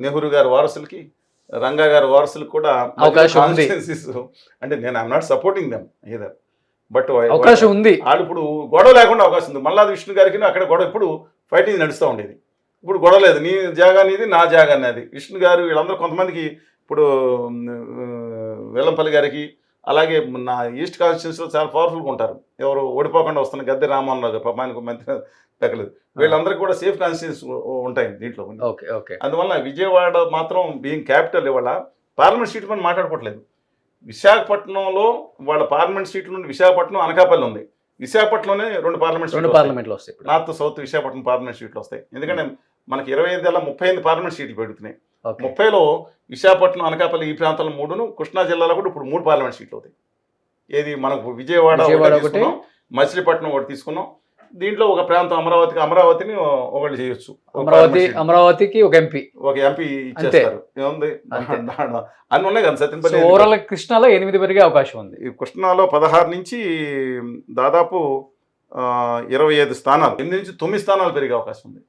నెహ్రూ గారి వారసులకి, రంగా గారి వారసులకు కూడా కాన్స్టిట్యూన్సీస్, అంటే నేను I'm not supporting them either, but అవకాశం ఉంది. వాళ్ళు ఇప్పుడు గొడవ లేకుండా అవకాశం ఉంది. మల్లాది విష్ణు గారికి అక్కడ గొడవ, ఇప్పుడు ఫైటింగ్ నడుస్తూ ఉండేది, ఇప్పుడు గొడవ లేదు. నీ జాగా అనేది, నా జాగా అనేది. విష్ణు గారు వీళ్ళందరూ కొంతమందికి ఇప్పుడు వెల్లంపల్లి గారికి, అలాగే నా ఈస్ట్ కాన్స్టిట్యూన్సీలో చాలా పవర్ఫుల్గా ఉంటారు, ఎవరు ఓడిపోకుండా వస్తున్న గద్దె రామమోహన్ గారు, పాపానికి మంత్రి తగ్గలేదు, వీళ్ళందరికీ కూడా సేఫ్ కాన్స్టిట్యూన్సీ ఉంటాయి దీంట్లో. అందువల్ల విజయవాడ మాత్రం బీయింగ్ క్యాపిటల్, ఇవాళ పార్లమెంట్ సీట్ మనం మాట్లాడుకోవట్లేదు. విశాఖపట్నంలో వాళ్ళ పార్లమెంట్ సీట్ల నుండి విశాఖపట్నం, అనకాపల్లి ఉంది. విశాఖపట్నంలోనే 2 పార్లమెంట్లు వస్తాయి, నార్త్ సౌత్ విశాఖపట్నం పార్లమెంట్ సీట్లు వస్తాయి. ఎందుకంటే మనకి 35 పార్లమెంట్ సీట్లు పెడుతున్నాయి. 30లో విశాఖపట్నం, అనకాపల్లి ఈ ప్రాంతాల్లో 3ను, కృష్ణా జిల్లాలో కూడా ఇప్పుడు 3 పార్లమెంట్ సీట్లు అవుతాయి. ఏది మనకు విజయవాడ ఒకటి, మచిలీపట్నం ఒకటి తీసుకున్నాం. దీంట్లో ఒక ప్రాంతం అమరావతిని ఒకటి చేయొచ్చు. అమరావతికి ఒక ఎంపీ ఇచ్చేస్తారు. ఏముంది అన్ని ఉన్నాయి కదా సత్యనపల్లి. ఓవరాల్ కృష్ణాలో 8 పెరిగే అవకాశం ఉంది. కృష్ణాలో 16 నుంచి దాదాపు 25 స్థానాలు, 8 నుంచి 9 స్థానాలు పెరిగే అవకాశం ఉంది.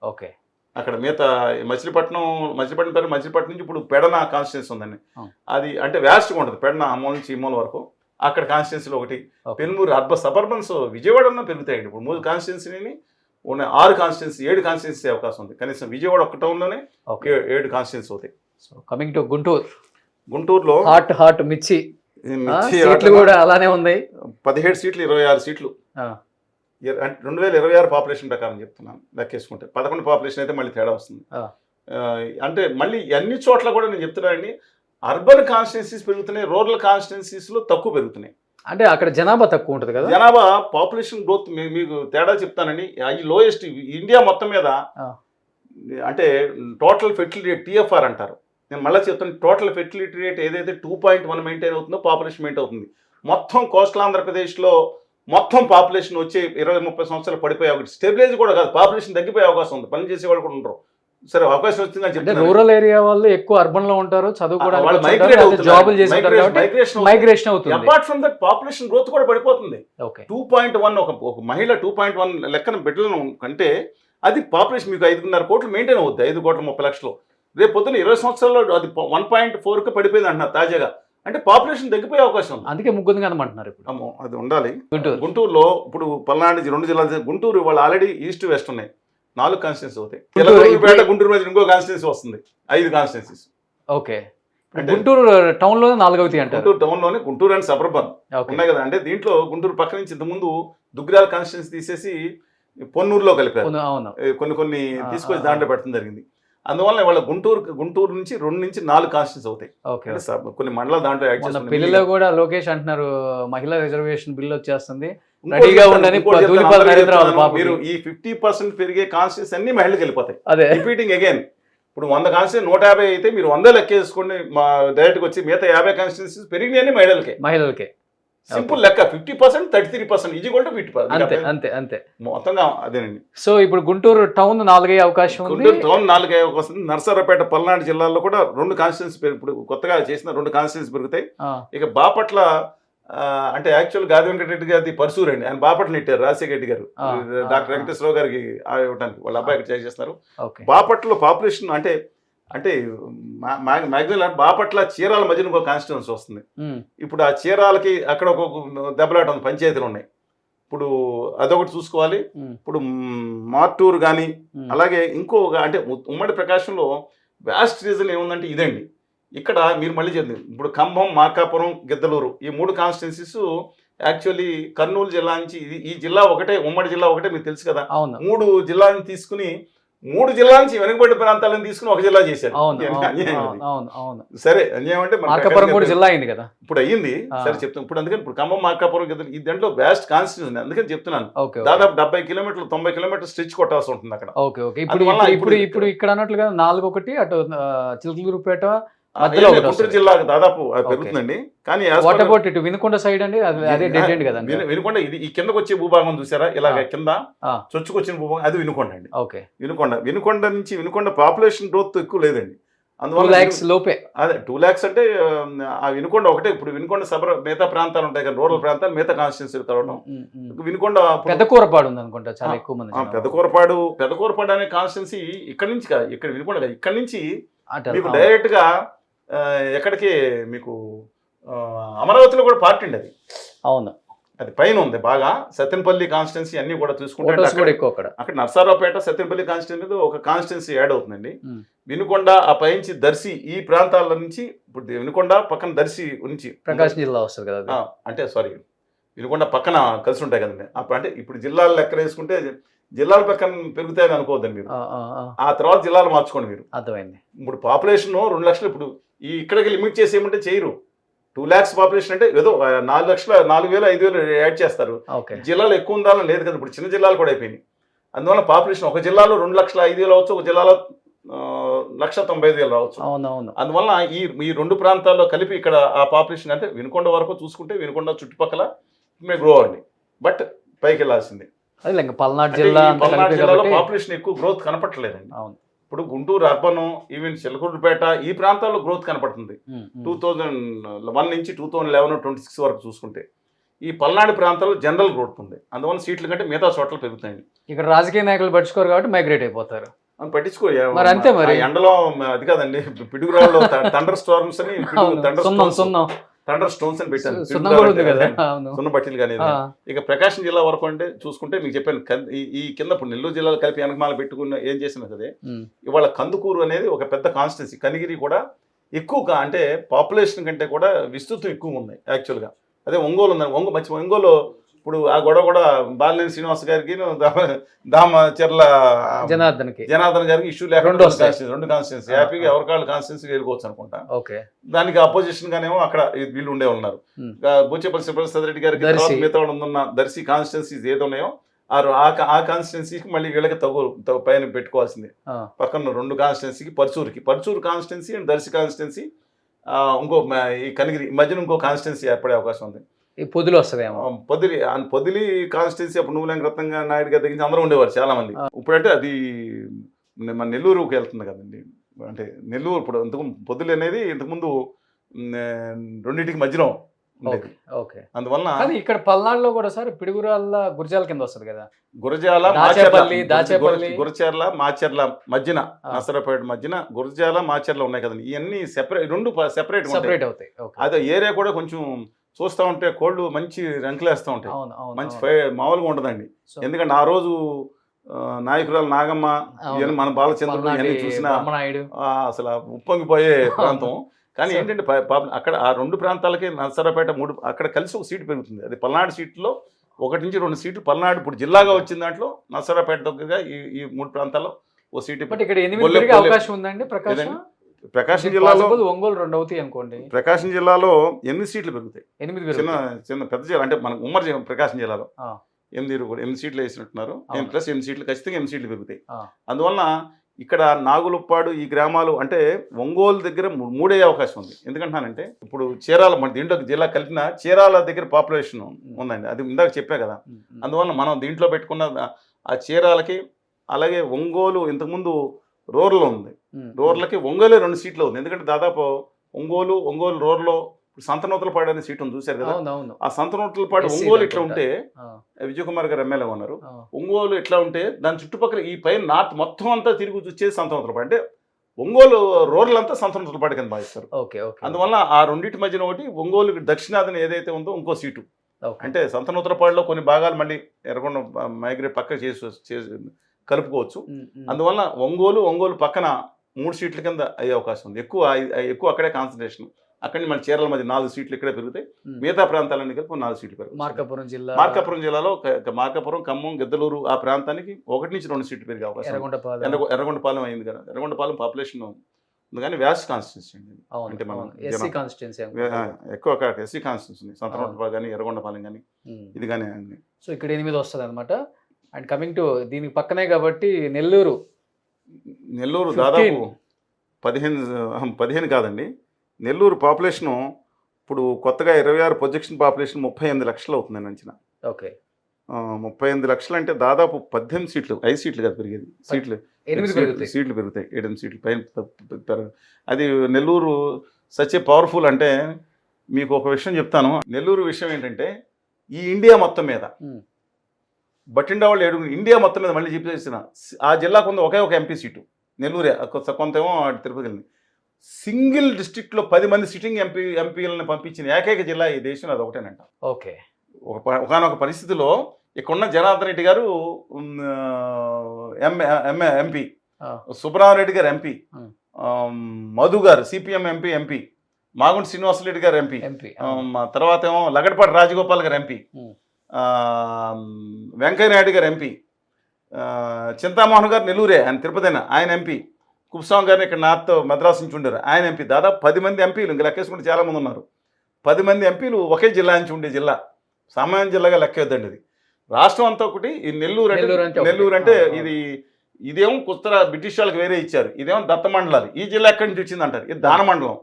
అక్కడ మిగతా మచిలీపట్నం నుంచి ఇప్పుడు పెడన కాన్స్టిట్యూన్సీ ఉందండి. అది అంటే వ్యాస్ట్గా ఉంటుంది, పెడన అమ్మోల నుంచి ఇమ్మోల వరకు. అక్కడ కాన్స్టిట్యున్సీలో ఒకటి, పెనుమూరు సబర్బన్స్ విజయవాడలో పెరుగుతాయి. ఇప్పుడు 3 కాన్స్టిట్యున్సీని ఉన్న 6 కాన్స్టిట్యున్సీ 7 కాన్స్టిట్యున్సీ అవకాశం ఉంది. కనీసం విజయవాడ ఒక్క టౌన్లోనే 7 కాన్స్టిట్యున్సీ అవుతాయి. కమింగ్ టు గుంటూరులో హాట్ మిర్చి కూడా అలానే ఉన్నాయి. 17 సీట్లు 26 సీట్లు 2026 పాపులేషన్ ప్రకారం చెప్తున్నాను లెక్కేసుకుంటే. 11 పాపులేషన్ అయితే మళ్ళీ తేడా వస్తుంది. అంటే మళ్ళీ అన్ని చోట్ల కూడా నేను చెప్తున్నానండి, అర్బన్ కాన్స్టిట్యున్సీస్ పెరుగుతున్నాయి, రూరల్ కాన్స్టిట్యున్సీస్లో తక్కువ పెరుగుతున్నాయి. అంటే అక్కడ జనాభా తక్కువ ఉంటుంది కదా, జనాభా పాపులేషన్ గ్రోత్ మీకు తేడా చెప్తానండి. ఈ లోయెస్ట్ ఇండియా మొత్తం మీద, అంటే టోటల్ ఫెర్టిలిటీ రేట్ TFR అంటారు. నేను మళ్ళీ చెప్తాను, టోటల్ ఫెర్టిలిటీ రేట్ ఏదైతే 2.1 మెయింటైన్ అవుతుందో పాపులేషన్ మెయింటైన్ అవుతుంది. మొత్తం కోస్టల్ ఆంధ్రప్రదేశ్లో మొత్తం పాపులేషన్ వచ్చే 20-30 సంవత్సరాలు పడిపోయే అవకాశం, స్టెబిలైజ్ కూడా కాదు, పాపులేషన్ తగ్గిపోయే అవకాశం ఉంది. పని చేసే వాళ్ళు కూడా ఉండరు. సరే, అవకాశం వచ్చిందని చెప్పి రూరల్ ఏరియా వాళ్ళు ఎక్కువ అర్బన్ లో ఉంటారు, చదువుకోవడానికి మైగ్రేషన్ అవుతుంది. Apart from that population growth కూడా పడిపోతుంది. 2.1 ఒక మహిళ 2.1 లెక్కన బిడ్డలను కంటే అది పాపులేషన్ మీకు 5.5 కోట్లు మెయింటైన్ అవుతుంది. 5,30,00,000. రేపు పొద్దున 20 సంవత్సరాల్లో అది 1.4కి పడిపోయింది అంటున్నారు తాజాగా. అంటే పాపులేషన్ తగ్గిపోయే అవకాశం ఉంది. అందుకే ముగ్గురు కనమంటున్నారు. ఇప్పుడు అది ఉండాలి. గుంటూరులో ఇప్పుడు పల్నాడు 2 జిల్లాలు, గుంటూరు వాళ్ళు ఆల్రెడీ ఈస్ట్ వెస్ట్ ఉన్నాయి, 4 కాన్స్టిట్యున్సీ అవుతాయి. గుంటూరు మీద ఇంకో కాన్స్టిట్యున్సీ వస్తుంది, 5 కాన్స్టిట్యున్సీస్. గుంటూరు టౌన్ లోనే 4 అవుతాయి అంటారు. గుంటూరు టౌన్ లోనే గుంటూరు అండ్ సబర్బన్ ఉన్నాయి కదా. అంటే దీంట్లో గుంటూరు పక్క నుంచి ఇంతకుముందు దుగ్గిరాల కాన్స్టిట్యున్సీ తీసేసి పొన్నూరులో కలిపారు, కొన్ని తీసుకొచ్చి దాంట్లో పెట్టడం జరిగింది. అందువల్ల వాళ్ళ గుంటూరు నుంచి 2 నుంచి 4 కాన్స్టిట్యూన్సీ అవుతాయి. కొన్ని మండలాలు దాంట్లో యాడ్ చేస్తున్నారు. పిల్లలు కూడా లోకేష్ అంటున్నారు మహిళా రిజర్వేషన్ బిల్ వచ్చేస్తుంది, మీరు ఈ 50% పెరిగే కాన్స్టిట్యూన్సీ అన్ని మహిళలకు వెళ్ళిపోతాయి. రిపీటింగ్ అగైన్, ఇప్పుడు 100 కాన్స్టిట్యూన్సీ 150 అయితే మీరు 100 లెక్కేసుకోండి. మా డైరెక్ట్గా వచ్చి మిగతా 50 కాన్స్టిట్యూన్సీస్ పెరిగినాయని మహిళలకే. సింపుల్ లెక్క. 50%, 33% ఈజ్ ఈక్వల్ టు 50%. అంతే మొత్తంగా అదేనండి. సో ఇప్పుడు గుంటూరు టౌన్ 4 అయ్యే అవకాశం ఉంది. గుంటూరు టౌన్ 4 అయ్యే అవకాశం ఉంది. నర్సరావుపేట పల్నాడు జిల్లాల్లో కూడా 2 కాన్స్టిట్యున్సీ ఇప్పుడు కొత్తగా చేసిన 2 కాన్స్టిట్యున్సీ పెరుగుతాయి. ఇక బాపట్ల అంటే యాక్చువల్ గాది వెంకటరెడ్డి గారి పర్సూర్ అండి, ఆయన బాపట్ల నెట్టారు రాజశేఖర రెడ్డి గారు, డాక్టర్ వెంకటేశ్వరరావు గారికి ఇవ్వడానికి వాళ్ళ అబ్బాయి ఇక్కడ చేస్తున్నారు. బాపట్ల పాపులేషన్ అంటే మ్యాక్సిమం బాపట్ల చీరాల మధ్యన ఒక కాన్స్టిట్యున్సీ వస్తుంది. ఇప్పుడు ఆ చీరాలకి అక్కడ ఒక దెబ్బలాట ఉంది, పంచాయతీలు ఉన్నాయి. ఇప్పుడు అదొకటి చూసుకోవాలి. ఇప్పుడు మార్టూరు కానీ అలాగే ఇంకో అంటే ఉమ్మడి ప్రకాశంలో వ్యాస్ట్ రీజన్ ఏముందంటే ఇదండి. ఇక్కడ మీరు మళ్ళీ చెప్పింది ఇప్పుడు ఖమ్మం, మార్కాపురం, గిద్దలూరు ఈ 3 కాన్స్టిట్యున్సీస్ యాక్చువల్లీ కర్నూలు జిల్లా నుంచి ఈ జిల్లా ఒకటే, ఉమ్మడి జిల్లా ఒకటే, మీకు తెలుసు కదా. 3 జిల్లాలను తీసుకుని 3 జిల్లాల నుంచి వెనుకబడి ప్రాంతాలను తీసుకుని ఒక జిల్లా చేశారు. సరే, అన్యాయం అంటే జిల్లా అయింది కదా, ఇప్పుడు అయ్యింది. సరే చెప్తాను. ఇప్పుడు అందుకని ఇప్పుడు ఖమ్మం, మార్కాపురం, గిద్దలూరు ఈ దాంట్లో వ్యాస్ట్ కాన్స్టిట్యున్సీ అందుకని చెప్తున్నాను. దాదాపు 70 కిలోమీటర్లు 90 కిలోమీటర్లు స్ట్రెచ్ కొట్టాల్సి ఉంటుంది అక్కడ. ఇప్పుడు ఇక్కడ అన్నట్లుగా 4 ఒకటి, అటు చిలకలూరుపేట, మధ్యలో ఒకటి గుంటూరు వస్తుంది. జిల్లాకు దాదాపు అది Okay. పెరుగుతుందండి. కానీ వాట్ అబౌట్ ఇటు వినుకొండ సైడ్ అండి, అదే డెడ్ ఎండ్ కదండి. వినుకొండ ఇది ఈ కిందకు వచ్చే భూభాగం చూసారా, ఇలాగ కింద ఆ. చొచ్చుకొచ్చిన భూభాగం అది వినుకొండ అండి. ఓకే, వినుకొండ పాపులేషన్ గ్రోత్ ఎక్కువ లేదండి. 2 అందువల్ల lakhs లోపే. అదే 2 lakhs అంటే ఆ వినుకొండ ఒకటే. ఇప్పుడు వినుకొండ మిగతా ప్రాంతాలు ఉంటాయి కదా, రూరల్ ప్రాంతాలు మిగతా కాన్స్టిట్యూన్సీ తరవడం. వినుకొండ పెద్ద కూరపాడు ఉంది అనుకుంటా, చాలా ఎక్కువ మంది జనాలు. పెద్దకూరపాడు అనే కాన్స్టిట్యున్సీ ఇక్కడ నుంచి కాదు, ఇక్కడ వినుకొండ కాదు, ఇక్కడ నుంచి అటు మీకు అవును. డైరెక్ట్ గా ఎక్కడికి మీకు అమరావతిలో కూడా పార్టీ అండి. అది అవును, అది పైన ఉంది బాగా. సత్యనపల్లి కాన్స్టిట్యున్సీ అన్ని కూడా చూసుకుంటే ఫోటోస్ కూడా అక్కడ ఎక్కువ అక్కడ. అక్కడ నర్సారావుపేట సత్యనపల్లి కాన్స్టిట్యున్సీ ఒక కాన్స్టిట్యున్సీ యాడ్ అవుతుందండి. వినుకొండ ఆ పైనుంచి దర్శి ఈ ప్రాంతాల నుంచి ఇప్పుడు వినుకొండ పక్కన దర్శి నుంచి ప్రకాశం జిల్లా వస్తుంది కదా అది. అంటే సారీ వినుకొండ పక్కన కలిసి ఉంటాయి కదండి. అంటే ఇప్పుడు జిల్లాలు లెక్క వేసుకుంటే జిల్లాల పక్కన పెరుగుతాయని అనుకోవద్దండి మీరు. ఆ తర్వాత జిల్లాలు మార్చుకోండి మీరు. అర్థమైంది. ఇప్పుడు పాపులేషన్ 2 లక్షలు. ఇప్పుడు ఈ ఇక్కడికి లిమిట్ చేసేయమంటే చేయరు. 2 lakhs పాపులేషన్ అంటే ఏదో 4 లక్షల 4,000 5,000 యాడ్ చేస్తారు. ఓకే, జిల్లాలో ఎక్కువ ఉండాలని లేదు కదా. ఇప్పుడు చిన్న జిల్లాలు కూడా అయిపోయినాయి. అందువల్ల పాపులేషన్ ఒక జిల్లాలో 2,05,000 రావచ్చు, ఒక జిల్లాలో 1,95,000 రావచ్చు. అవునవును. అందువల్ల ఈ 2 ప్రాంతాల్లో కలిపి ఇక్కడ ఆ పాపులేషన్ అంటే వినుకొండ వరకు చూసుకుంటే వినుకొండ చుట్టుపక్కల మే గ్రో అండి. బట్ పైకి వెళ్ళాల్సింది. అది ఇంకా పల్నాడు అంటే జిల్లా ఈ అంతా పల్నాడు కలిపి జిల్లాలో కాబట్టి. పాపులేషన్ ఎక్కువ గ్రోత్ కనపట్లేదండి. అవును. ఇప్పుడు గుంటూరు అర్బన్, ఈవెన్ చిలకూరుపేట ఈ ప్రాంతాల్లో గ్రోత్ కనపడుతుంది. 2001 నుంచి 2011-26 వరకు చూసుకుంటే ఈ పల్నాడు ప్రాంతాల్లో జనరల్ గ్రోత్ ఉంది. అందువల్ల సీట్ల కంటే మిగతా చోట్ల పెరుగుతాయండి. ఇక్కడ రాజకీయ నాయకులు పట్టించుకోరు కాబట్టి మైగ్రేట్ అయిపోతారు. అని పట్టించుకో. మరి అంతే మరి. ఆ ఎండలో అది కాదండి, పిడుగురాళ్ళు థండర్ స్టార్మ్స్ అని థండర్ స్టోన్స్ అని పెట్టాను. సున్నం కూడా ఉంది కదా. అవును. సున్న బట్టీలు కానీ. ఇక ప్రకాశం జిల్లా వరకు అంటే చూసుకుంటే మీకు చెప్పాను ఈ కింద ఇప్పుడు నెల్లూరు జిల్లాలో కలిపి వెనకమాల పెట్టుకున్న ఏం చేసినా సరే ఇవాళ కందుకూరు అనేది ఒక పెద్ద కాన్స్టిట్యున్సీ. కనిగిరి కూడా ఎక్కువ అంటే పాపులేషన్ కంటే కూడా విస్తృతం ఎక్కువ ఉన్నాయి యాక్చువల్గా. అదే ఒంగోలు ఉందండి. ఒంగోలు ఇప్పుడు ఆ గొడవ కూడా బాలినేని శ్రీనివాస్ గారికి దామచర్ల జనార్దన్ గారికి ఇష్యూ లేకుండా 2 కాన్స్టిట్యున్సీ హ్యాపీగా ఎవరికాళ్ళు కాన్స్టిట్యున్సీ వెళ్ళుకోవచ్చు అనుకుంటా. ఓకే, దానికి అపోజిషన్ గానేమో అక్కడ వీళ్ళు ఉండే ఉన్నారు. బూచేపల్లి సుబ్రహ్మణ్య రెడ్డి గారికి మిగతా ఉన్న దర్శి కాన్స్టిట్యున్సీస్ ఏదో ఉన్నాయో ఆ కాన్స్టిట్యున్సీకి మళ్ళీ వీళ్ళకి పైన పెట్టుకోవాల్సింది. పక్కన 2 కాన్స్టిట్యున్సీకి Parchur constituency and Darsi constituency, ఇంకో ఈ కనిగిరి మధ్యన ఇంకో కాన్స్టిట్యున్సీ ఏర్పడే అవకాశం ఉంది. ఈ పొదిలి వస్తుందేమో. పొదిలి కాన్స్టిట్యున్సీ అప్పుడు నువ్వులేంక రత్నంగా నాయుడు గారి దగ్గర అందరూ ఉండేవారు చాలా మంది. ఇప్పుడంటే అది మన నెల్లూరుకి వెళ్తుంది కదండి. అంటే నెల్లూరు ఇప్పుడు పొదిలి అనేది ఇంతకుముందు 2 మధ్యలో ఉండేది. ఓకే, అందువల్ల ఇక్కడ పల్నాడులో కూడా సార్ పిడుగురాళ్ళ గురజాల కింద వస్తుంది కదా. గురజాల గురచేర్ల మాచర్ల మధ్యన నసరాపేట మధ్యన గురజాల మాచర్ల ఉన్నాయి కదండి. ఇవన్నీ సెపరేట్ అవుతాయి. అదే ఏరియా కూడా కొంచెం చూస్తూ ఉంటే కోళ్ళు మంచి రంకులేస్తూ ఉంటాయి. మంచి మామూలుగా ఉండదండి. ఎందుకంటే ఆ రోజు నాయకురాలు నాగమ్మ మన బాలచంద్రుడు ఇవన్నీ చూసినా అసలు ఉప్పొంగిపోయే ప్రాంతం. కానీ ఏంటంటే అక్కడ ఆ 2 ప్రాంతాలకి నర్సరాపేట 3 అక్కడ కలిసి ఒక సీటు పెరుగుతుంది. అది పల్నాడు సీట్లో 1 నుంచి 2 సీట్లు పల్నాడు ఇప్పుడు జిల్లాగా వచ్చిన దాంట్లో నర్సరాపేట దగ్గరగా ఈ 3 ప్రాంతాల్లో ఓ సీటు. ఇక్కడ 8 అవకాశం ఉందండి. ప్రకాశం జిల్లాలో ఒంగోలు 2 అవుతాయి అనుకోండి. ప్రకాశం జిల్లాలో 8 సీట్లు పెరుగుతాయి. చిన్న పెద్ద జిల్లా అంటే మనకు ఉమ్మడి ప్రకాశం జిల్లాలో 8 సీట్లు వేసినట్టున్నారు. ప్లస్ 8 సీట్లు ఖచ్చితంగా 8 సీట్లు పెరుగుతాయి. అందువలన ఇక్కడ నాగులుప్పాడు ఈ గ్రామాలు అంటే ఒంగోలు దగ్గర 3 అవకాశం ఉంది. ఎందుకంటానంటే ఇప్పుడు చీరాల మన దీంట్లో జిల్లా కలిపిన చీరాల దగ్గర పాపులేషన్ ఉందండి. అది ఇందాక చెప్పా కదా. అందువల్ల మనం దీంట్లో పెట్టుకున్న ఆ చీరాలకి అలాగే ఒంగోలు ఇంతకుముందు రూరల్ ఉంది. రూరల్కి ఒంగోలే 2 సీట్లు ఉంది. ఎందుకంటే దాదాపు ఒంగోలు రూరల్లో సంతనూతలపాడు అనే సీట్ ఉంది చూశారు కదా. ఆ సంతనూతలపాడు ఒంగోలు ఇట్లా ఉంటే విజయ్ కుమార్ గారు ఎమ్మెల్యే ఉన్నారు. ఒంగోలు ఇట్లా ఉంటే దాని చుట్టుపక్కల ఈ పైన నార్త్ మొత్తం అంతా తిరిగి వచ్చేది సంతనూతలపాడు. అంటే ఒంగోలు రూరల్ అంతా సంతనూతలపాడు కింద భావిస్తారు. అందువల్ల ఆ 2 మధ్యన ఒకటి ఒంగోలు దక్షిణాదిన ఏదైతే ఉందో ఇంకో సీటు. అంటే సంతనూతలపాడులో కొన్ని భాగాలు మళ్ళీ ఎర్రగొండ మైగ్రేట్ పక్క చేసి కలుపుకోవచ్చు. అందువల్ల ఒంగోలు పక్కన 3 సీట్ల కింద అయ్యే అవకాశం ఉంది. ఎక్కువ అక్కడే కాన్సన్ట్రేషన్. అక్కడి నుంచి మన చీరాల మధ్య 4 సీట్లు ఇక్కడే పెరుగుతాయి. మిగతా ప్రాంతాలన్నీ కలిపి 4 సీట్లు పెరుగుతాయి. మార్కాపురం జిల్లాలో మార్కాపురం, ఖమ్మం, గిద్దలూరు ఆ ప్రాంతానికి 1 నుంచి 2 సీట్లు పెరిగే అవకాశం. ఎర్రగొండపాలెం అయింది కదా. ఎర్రగొండపాలెం పాపులేషన్ ఉంది కానీ వ్యాస్ట్ కాన్స్టిట్యున్సీ అండి. అంటే మనం ఎక్కువ ఎస్సీ కాన్స్టిట్యున్సీ ఉంది. సంతనూతలపాడు కానీ ఎర్రగొండపాలెం కానీ ఇది కానీ. సో ఇక్కడ 8 వస్తుంది అనమాట. అండ్ కమింగ్ టు దీనికి పక్కనే కాబట్టి నెల్లూరు దాదాపు 15 కాదండి నెల్లూరు పాపులేషను ఇప్పుడు కొత్తగా 26 ప్రొజెక్షన్ పాపులేషన్ 38 లక్షలు అవుతుందని అంచనా. ఓకే. 38 లక్షలు అంటే దాదాపు 18 సీట్లు, 5 సీట్లు కాదు పెరిగేది, సీట్లు 8 పెరుగుతాయి. సీట్లు పెరుగుతాయి, 8 సీట్లు పైన అది నెల్లూరు సచ్ ఏ పవర్ఫుల్. అంటే మీకు ఒక విషయం చెప్తాను. నెల్లూరు విషయం ఏంటంటే ఈ ఇండియా మొత్తం మీద బట్టిండా వాళ్ళు 7 ఇండియా మొత్తం మీద మళ్ళీ చెప్పేసిన ఆ జిల్లాకు ఉంది ఒకే ఒక ఎంపీ సీటు నెల్లూరే, కొంతేమో తిరుపతి వెళ్ళింది. సింగిల్ డిస్ట్రిక్ట్లో 10 మంది సిట్టింగ్ ఎంపీలను పంపించిన ఏకైక జిల్లా ఈ దేశంలో అది ఒకటేనంట. ఓకే. ఒకనొక పరిస్థితిలో ఇక్కడున్న జనార్దన్ రెడ్డి గారు ఎంపీ, సుబ్రహ్మణ్యరెడ్డి గారు ఎంపీ, మధు గారు సిపిఎం ఎంపీ, మాగుంటి శ్రీనివాసరెడ్డి గారు ఎంపీ, తర్వాత ఏమో లగడపాటి రాజగోపాల్ గారు ఎంపీ, వెంకయ్యనాయుడు గారు ఎంపీ, చింతామోహన్ గారు నెల్లూరే, ఆయన తిరుపతిన ఆయన ఎంపీ, కుప్స్వామి గారిని ఇక్కడ నార్త్ మద్రాసు నుంచి ఉండేవారు ఆయన ఎంపీ. దాదాపు 10 మంది ఎంపీలు, ఇంకా లెక్కేసుకుంటే చాలామంది ఉన్నారు. 10 మంది ఎంపీలు ఒకే జిల్లా నుంచి ఉండే జిల్లా, సామాన్య జిల్లాగా లెక్కేద్దండి. ఇది రాష్ట్రం అంతా ఒకటి. ఈ నెల్లూరు అంటే ఇదేమో ఉత్తర బ్రిటిష్ వాళ్ళకి వేరే ఇచ్చారు, ఇదేమో దత్త మండలాలు. ఈ జిల్లా ఎక్కడి నుంచి వచ్చింది అంటారు, ఇది దాన మండలం.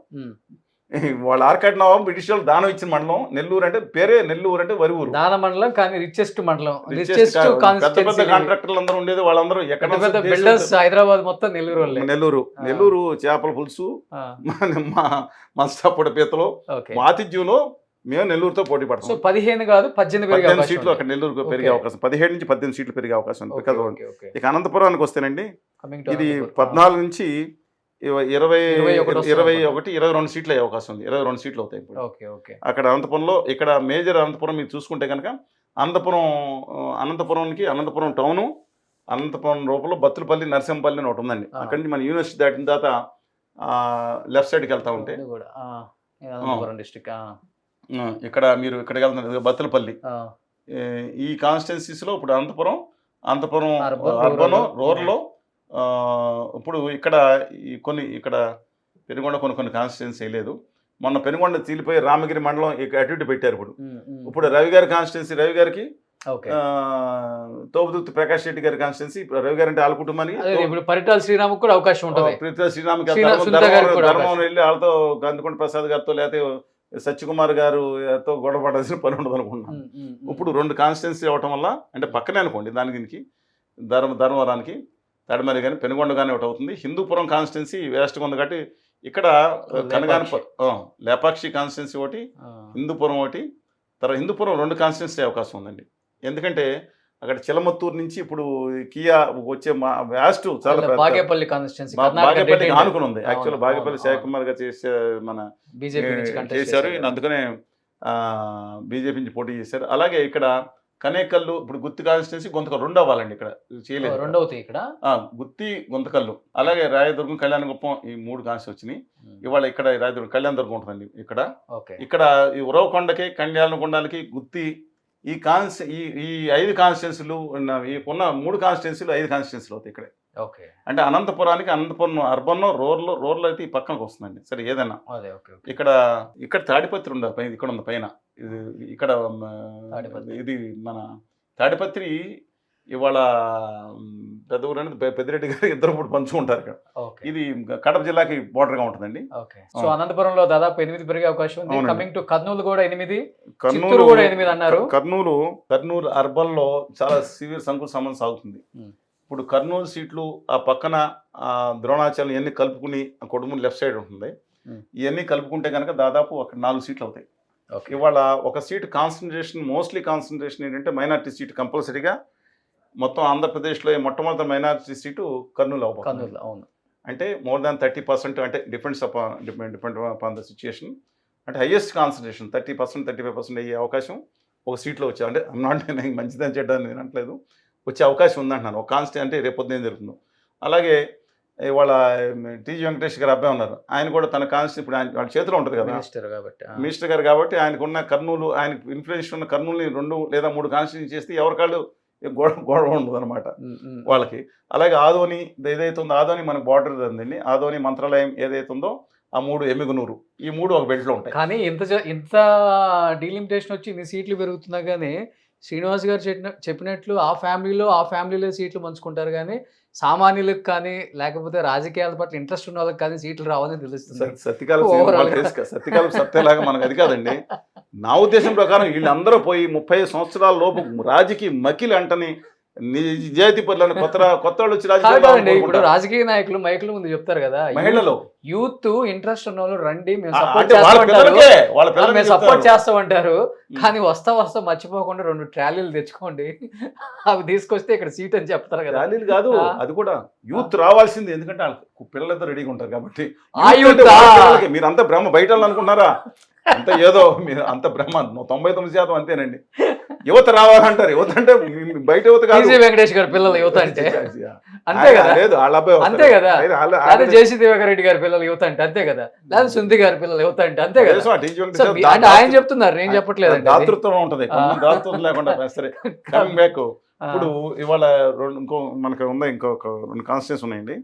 వాళ్ళ ఆర్కాడ్ నవాబు బ్రిటిష్ వాళ్ళు దానం ఇచ్చిన మండలం. నెల్లూరు అంటే పేరే నెల్లూరు అంటే వరి ఊరు, దాన మండలం, కానీ రిచెస్ట్ మండలం. పెద్ద పెద్ద కాంట్రాక్టర్లు అందరూ ఉండేది, వాళ్ళందరూ ఎక్కడ బిల్డర్స్ హైదరాబాద్ మొత్తం నెల్లూరు చేపల పులుసు, మస్తాపొడి పీతలు, ఆతిథ్యంలో మేము నెల్లూరుతో పోటీ పడతాం. సో 15 కాదు 18 సీట్లు అక్కడ నెల్లూరు పెరిగే అవకాశం, 17 నుంచి 18 సీట్లు పెరిగే అవకాశం ఉంది. ఇక అనంతపురానికి వస్తేనండి, ఇది 14 నుంచి 22 సీట్లు అయ్యే అవకాశం ఉంది. 22 సీట్లు అవుతాయి ఇప్పుడు అక్కడ అనంతపురంలో. ఇక్కడ మేజర్ అనంతపురం మీరు చూసుకుంటే కనుక అనంతపురం టౌను, అనంతపురం లోపల బత్తులపల్లి, నరసింహపల్లి అని ఒకటి ఉందండి. అక్కడి నుంచి మన యూనివర్సిటీ దాటిన తర్వాత లెఫ్ట్ సైడ్కి వెళ్తా ఉంటే ఇక్కడ మీరు ఇక్కడికి వెళ్తున్నారు బత్తులపల్లి. ఈ కాన్స్టిట్యున్సీస్లో ఇప్పుడు అనంతపురం అర్బన్ రూరల్లో ఇప్పుడు ఇక్కడ ఇక్కడ పెనుగొండ కొన్ని కాన్స్టిట్యున్సీ వేయలేదు. మొన్న పెనుగొండ తీలిపోయి రామగిరి మండలం అటు ఇటు పెట్టారు. ఇప్పుడు రవి గారి కాన్స్టిట్యున్సీ, రవి గారికి తోపుదుర్తి ప్రకాష్ రెడ్డి గారి కాన్స్టిట్యున్సీ, రవి గారి అంటే వాళ్ళ కుటుంబానికి పరిటాల శ్రీరాముకు కూడా అవకాశం ఉంటుంది. పరిటాల శ్రీరాముకి ధర్మం వెళ్ళి వాళ్ళతో గందుకొండ ప్రసాద్ గారితో లేకపోతే సత్యకుమార్ గారుతో గొడవ పడాల్సిన పని ఉండదు అనుకుంటున్నాను. ఇప్పుడు 2 కాన్స్టిట్యున్సీ అవ్వటం వల్ల, అంటే పక్కనే అనుకోండి, దీనికి ధర్మవరానికి తడిమరి కానీ పెనుగొండ కానీ ఒకటి అవుతుంది. హిందూపురం కాన్స్టిట్యున్సీ వేస్ట్గా ఉంది కాబట్టి ఇక్కడ లేపాక్షి కాన్స్టిట్యున్సీ ఒకటి, హిందూపురం ఒకటి. తర్వాత హిందూపురం 2 కాన్స్టిట్యున్సీ అవకాశం ఉందండి. ఎందుకంటే అక్కడ చిలమత్తూరు నుంచి ఇప్పుడు కియా వచ్చే వ్యాస్ట్ చాలా బాగేపల్లి కాన్స్టిట్యున్సీ ఆనుకుని ఉంది. యాక్చువల్ బాగేపల్లి శేఖకుమార్ గారు మన చేశారు, అందుకనే బీజేపీ నుంచి పోటీ చేశారు. అలాగే ఇక్కడ కనేకల్లు, ఇప్పుడు గుత్తి కాన్స్టిట్యున్సీ గొంతకల్లు 2 అవ్వాలండి, ఇక్కడ చేయలేదు, 2 అవుతాయి ఇక్కడ గుత్తి గుంతకల్లు. అలాగే రాయదుర్గం, కళ్యాణగుప్పం, ఈ 3 కాన్స్టిట్యున్సీ వచ్చినాయి. ఇవాళ ఇక్కడ రాయదుర్గం కళ్యాణదుర్గం ఉంటుందండి. ఇక్కడ ఈ ఉరవకొండకి కళ్యాణకొండలకి గుత్తి ఈ 5 కాన్స్టిట్యున్సీలు ఉన్న 3 కాన్స్టిట్యున్సీలు 5 కాన్స్టిట్యున్సీలు అవుతాయి ఇక్కడే. అంటే అనంతపురం అర్బన్ రూరల్ అయితే ఈ పక్కనకు వస్తుందండి. సరే ఏదైనా ఇక్కడ తాడిపత్రి ఉండదు పైన, ఇక్కడ ఉంది పైన. ఇక్కడ ఇది మన తాడిపత్రి ఇవాళ పెద్ద ఊరు అనేది పెద్దిరెడ్డి గారు ఇద్దరు ఇప్పుడు పంచుకుంటారు ఇక్కడ. ఇది కడప జిల్లాకి బోర్డర్ గా ఉంటుందండి. సో అనంతపురంలో దాదాపు 8 పెరిగే అవకాశం ఉంది. కమింగ్ టు కర్నూలు కూడా 8, చిత్తూరు కూడా 8 అన్నారు. కర్నూలు అర్బన్ లో చాలా సివియర్ సంకుల సంబంధం సాగుతుంది. ఇప్పుడు కర్నూలు సీట్లు ఆ పక్కన ద్రోణాచలం ఇవన్నీ కలుపుకుని కొడుమూరు లెఫ్ట్ సైడ్ ఉంటుంది. ఇవన్నీ కలుపుకుంటే కనుక దాదాపు అక్కడ 4 సీట్లు అవుతాయి. ఇవాళ ఒక సీటు మోస్ట్లీ కాన్సన్ట్రేషన్ ఏంటంటే మైనార్టీ సీటు కంపల్సరీగా మొత్తం ఆంధ్రప్రదేశ్లో మొట్టమొదటి మైనారిటీ సీటు కర్నూలు అవును. అంటే మోర్ దాన్ 30%, అంటే డిపెండ్ అపాన్ ద సిచ్యుయేషన్. అంటే హైయెస్ట్ కాన్సన్ట్రేషన్ 30%, 35% అయ్యే అవకాశం ఒక సీట్లో వచ్చే, అంటే మంచిదని చెడ్డని నేను అనట్లేదు, వచ్చే అవకాశం ఉందంటున్నాను. ఒక అంటే రేపొద్దు ఏం జరుగుతుందో. అలాగే వాళ్ళ టీజీ వెంకటేష్ గారు అబ్బాయి ఉన్నారు, ఆయన కూడా తన కాన్స్టిట్యూన్సీ ఇప్పుడు వాళ్ళ చేతిలో ఉంటుంది కదా, మినిస్టర్ గారు కాబట్టి ఆయనకున్న కర్నూలు, ఆయనకు ఇన్ఫ్లుయెన్స్ ఉన్న కర్నూలుని 2 లేదా 3 కాన్స్టిట్యూన్సీ చేస్తే ఎవరికాళ్ళు గొడవ ఉండదు అనమాట వాళ్ళకి. అలాగే ఆదోని ఏదైతే ఉందో, ఆదోని మనకు బార్డర్ ఉందండి, ఆదోని మంత్రాలయం ఏదైతే ఉందో ఆ 3 ఎమ్మిగనూరు, ఈ 3 ఒక బెల్ట్లో ఉంటాయి. కానీ ఇంత డీలిమిటేషన్ వచ్చి ఇన్ని సీట్లు పెరుగుతున్నా కానీ శ్రీనివాస్ గారు చెప్పినట్లు ఆ ఫ్యామిలీలో సీట్లు పంచుకుంటారు కానీ సామాన్యులకు కానీ లేకపోతే రాజకీయాల పట్ల ఇంట్రెస్ట్ ఉన్న వాళ్ళకి కానీ సీట్లు రావాలని తెలుస్తుంది. సత్యకాలం సత్యలాగా మనకు అది కాదండి. నా ఉద్దేశం ప్రకారం వీళ్ళందరూ పోయి 30 సంవత్సరాల లోపు రాజకీయ మకిలి అంటని నిజాయితీ పనులను కొత్త వాళ్ళు వచ్చి ఇప్పుడు రాజకీయ నాయకులు మైకుల ముందు చెప్తారు కదా, మహిళలు యూత్ ఇంట్రెస్ట్ ఉన్న వాళ్ళు రండి మేము సపోర్ట్ సపోర్ట్ చేస్తామంటారు. కానీ వస్తా మర్చిపోకుండా 2 ట్రాలీలు తెచ్చుకోండి, అవి తీసుకొస్తే ఇక్కడ సీట్ అని చెప్తారు కదా. ట్రాలీలు కాదు, అది కూడా యూత్ రావాల్సింది. ఎందుకంటే పిల్లలతో రెడీగా ఉంటారు కాబట్టి. మీరు అంత బ్రహ్మ బయట అనుకుంటున్నారా? అంత ఏదో మీరు అంత బ్రహ్మ 99% అంతేనండి. యువత రావాలంటారు. యువత అంటే బయట యువత కాదు. వెంకటేష్ గారి పిల్లలు యువత అంటే అంతే కదా. లేదు వాళ్ళ అబ్బాయి అంతే కదా. లేదా జేసీ దివాకర్ రెడ్డి గారి పిల్లలు యువత అంటే అంతే కదా. లేదా సుంది గారి పిల్లలు యువత అంటే అంతే కదా. అంటే ఆయన చెప్తున్నారు, నేను చెప్పట్లేదు. దాతృత్వం ఉంటది, దాతృత్వం లేకుండా సరే. కమింగ్ బ్యాక్, ఇప్పుడు ఇవాళ ఇంకో మనకు ఉన్నాయి, ఇంకొక 2 కాన్స్టిట్యూన్స్ ఉన్నాయండి,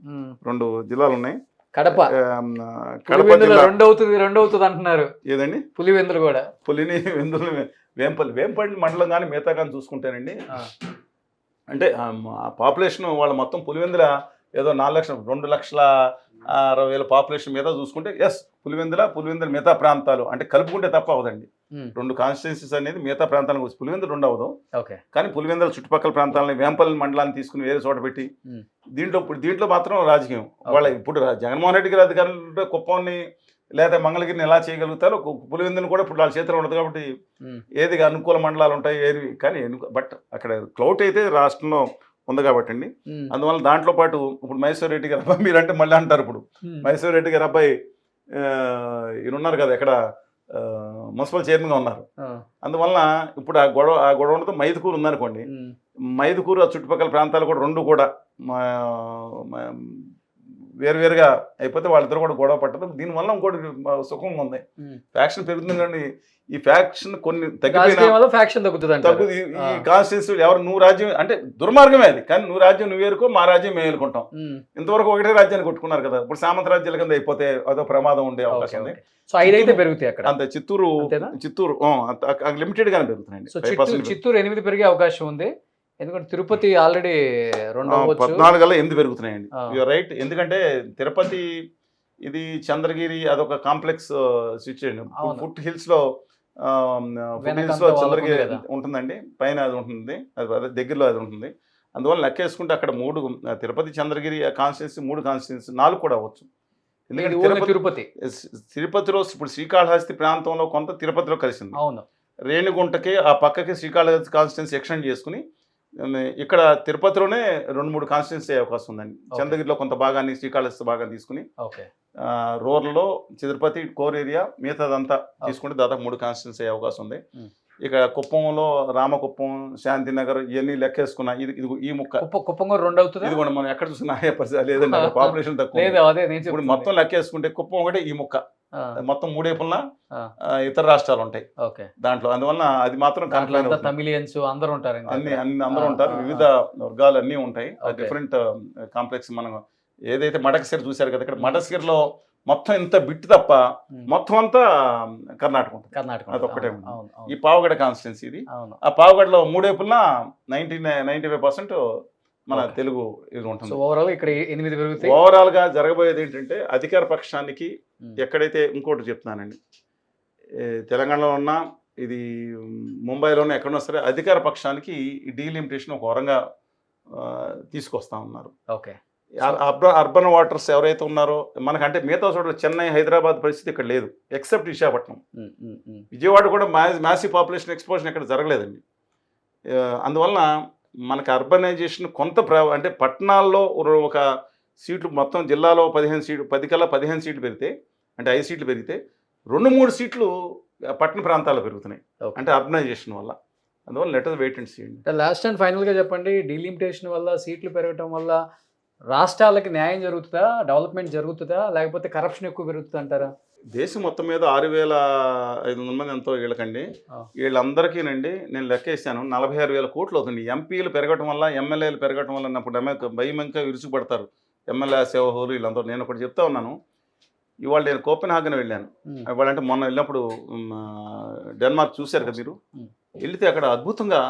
2 జిల్లాలు ఉన్నాయి. కడప రెండు అవుతుంది అంటున్నారు. ఏదండి? పులివెందులు కూడా. పులిని వెందులు వేంపల్లి మండలం కానీ మిగతా కానీ చూసుకుంటేనండి, అంటే పాపులేషన్ వాళ్ళ మొత్తం పులివెందుల ఏదో 4 లక్షలు 2,60,000 పాపులేషన్ మీద చూసుకుంటే పులివెందుల మిగతా ప్రాంతాలు అంటే కలుపుకుంటే తప్ప అవదండి. 2 కాన్స్టిట్యున్సీస్ అనేది మిగతా ప్రాంతాలకు వచ్చి పులివెందులు 2 అవదు. కానీ పులివెందుల చుట్టుపక్కల ప్రాంతాలని వేంపల్లి మండలాన్ని తీసుకుని వేరే చోట పెట్టి దీంట్లో మాత్రం రాజకీయం వాళ్ళ. ఇప్పుడు జగన్మోహన్ రెడ్డి గారి అధికారులు కుప్పాన్ని లేదా మంగళగిరిని ఎలా చేయగలుగుతారో పులివెందుని కూడా ఇప్పుడు వాళ్ళ చేతిలో ఉండదు కాబట్టి ఏది అనుకూల మండలాలు ఉంటాయి ఏది. కానీ బట్ అక్కడ క్లౌట్ అయితే రాష్ట్రంలో ఉంది కాబట్టి అండి. అందువల్ల దాంట్లో పాటు ఇప్పుడు మైసూర్ రెడ్డి గారు అబ్బాయి మీరంటే మళ్ళీ అంటారు. ఇప్పుడు మైసూర్ రెడ్డి గారు అబ్బాయి ఈయన ఉన్నారు కదా, ఎక్కడ మున్సిపల్ చైర్మన్గా ఉన్నారు. అందువల్ల ఇప్పుడు ఆ గొడవ ఉండదు. మైదుకూరు ఉందనుకోండి, మైదుకూరు ఆ చుట్టుపక్కల ప్రాంతాలు కూడా 2 కూడా వేరువేరుగా అయిపోతే వాళ్ళిద్దరు కూడా గొడవ పట్టదు. దీనివల్ల ఇంకోటి సుఖంగా ఉంది, ఫ్యాక్షన్ పెరుగుతుంది. కానీ ఈ ఫ్యాక్షన్ కొన్ని తగ్గిపోయినా ఈ కాన్స్టిట్యూన్సీ ఎవరు నువ్వు రాజ్యం అంటే దుర్మార్గమే అది. కానీ నువ్వు రాజ్యం నువ్వు ఏరుకో, మా రాజ్యం మేము ఏరుకుంటాం. ఇంతవరకు ఒకటే రాజ్యాన్ని కొట్టుకున్నారు కదా. ఇప్పుడు సామంత రాజ్యాల కింద అయిపోతే అదో ప్రమాదం ఉండే అవకాశం ఉంది. అంతే చిత్తూరు లిమిటెడ్ గానే పెరుగుతున్నాయండి. చిత్తూరు 8 పెరిగే అవకాశం ఉంది. ఎందుకంటే తిరుపతి ఆల్రెడీ 14 పెరుగుతున్నాయండి. You are right. ఎందుకంటే తిరుపతి ఇది చంద్రగిరి అదొక కాంప్లెక్స్ సిచ్యుయేషన్. ఫుట్ హిల్స్ లో చంద్రగిరి ఉంటుందండి, పైన అది ఉంటుంది, అది దగ్గరలో అది ఉంటుంది. అందువల్ల లెక్కేసుకుంటే అక్కడ 3 తిరుపతి చంద్రగిరి కాన్స్టిట్యున్సీ 3 కాన్స్టిట్యున్సీ 4 కూడా అవ్వచ్చు. ఎందుకంటే తిరుపతిలో ఇప్పుడు శ్రీకాళహస్తి ప్రాంతంలో కొంత తిరుపతిలో కలిసింది. రేణిగుంటకి ఆ పక్కకి శ్రీకాళహస్తి కాన్స్టిట్యున్సీ ఎక్స్టెండ్ చేసుకుని ఇక్కడ తిరుపతిలోనే 2-3 కాన్స్టిట్యున్సీ అయ్యే అవకాశం ఉందండి. చంద్రగిరిలో కొంత భాగాన్ని శ్రీకాళహస్తి భాగాన్ని తీసుకుని రూరల్లో తిరుపతి కోర్ ఏరియా మిగతాదంతా తీసుకుంటే దాదాపు 3 కాన్స్టిట్యున్సీ అయ్యే అవకాశం ఉంది. ఇక కుప్పంలో రామకుప్పం, శాంతినగర్ ఇవన్నీ లెక్కేసుకున్నా ఇది ఈ ముక్క కుప్పం 2 అవుతుంది. ఇది కూడా మనం ఎక్కడ చూసినా లేదండి, పాపులేషన్ తక్కువ. ఇప్పుడు మొత్తం లెక్కేసుకుంటే కుప్పం ఒకటే ఈ ముక్క, మొత్తం 3 వైపులా ఇతర రాష్ట్రాలు ఉంటాయి దాంట్లో. అందువల్ల అది మాత్రం తమిళియన్స్ అందరూ ఉంటారు, అందరూ ఉంటారు, వివిధ వర్గాలు అన్నీ ఉంటాయి. Different complex. మనం ఏదైతే మడకసిర్ చూశారు కదా, ఇక్కడ మడకసిర్లో మొత్తం ఇంత బిట్ తప్ప మొత్తం అంతా కర్ణాటక ఉంటుంది. అదొక్కటే ఉంది. ఈ పావగడ కాన్స్టిట్యున్సీ ఇది. ఆ పావగడలో 3 వైపులా 95% మన తెలుగు ఇది ఉంటుంది. ఓవరాల్ గా జరగబోయేది ఏంటంటే అధికార పక్షానికి ఎక్కడైతే, ఇంకోటి చెప్తున్నానండి, తెలంగాణలో ఉన్నా ఇది ముంబైలోనే ఎక్కడన్నా సరే అధికార పక్షానికి ఈ డీలిమిటేషన్ ఒక వరంగా తీసుకొస్తా ఉన్నారు. అర్బన్ వాటర్స్ ఎవరైతే ఉన్నారో మనకంటే మిగతా చోట్ల చెన్నై, హైదరాబాద్ పరిస్థితి ఇక్కడ లేదు, ఎక్సెప్ట్ విశాఖపట్నం. విజయవాడ కూడా మ్యాసివ్ పాపులేషన్ ఎక్స్పోజన్ ఇక్కడ జరగలేదండి. అందువలన మనకు అర్బనైజేషన్ కొంత అంటే పట్టణాల్లో ఒక సీట్లు మొత్తం జిల్లాలో 15 సీట్లు 15 సీట్లు పెరిగితే, అంటే 5 సీట్లు పెరిగితే 2-3 సీట్లు పట్టణ ప్రాంతాల్లో పెరుగుతున్నాయి, అంటే అర్బనైజేషన్ వల్ల. అందువల్ల let us wait and see. Last and ఫైనల్గా చెప్పండి, డీలిమిటేషన్ వల్ల సీట్లు పెరగటం వల్ల రాష్ట్రాలకి న్యాయం జరుగుతుందా, డెవలప్మెంట్ జరుగుతుందా, లేకపోతే కరప్షన్ ఎక్కువ పెరుగుతుంది అంటారా? దేశం మొత్తం మీద 6,500 మంది ఎంతో వీళ్ళకండి, వీళ్ళందరికీనండి నేను లెక్కేసాను 46,000 కోట్లు అవుతుంది. ఎంపీలు పెరగటం వల్ల, ఎమ్మెల్యేలు పెరగటం వల్ల అన్నప్పుడు భయం ఇంకా విరుచుకుపడతారు ఎమ్మెల్యే సేవహోలు వీళ్ళందరూ. నేను ఒకటి చెప్తా ఉన్నాను, ఇవాళ నేను కోపెన్హాగన్ వెళ్ళాను. ఇవాళ అంటే మొన్న వెళ్ళినప్పుడు డెన్మార్క్ చూశారు కదా మీరు, వెళితే అక్కడ అద్భుతంగా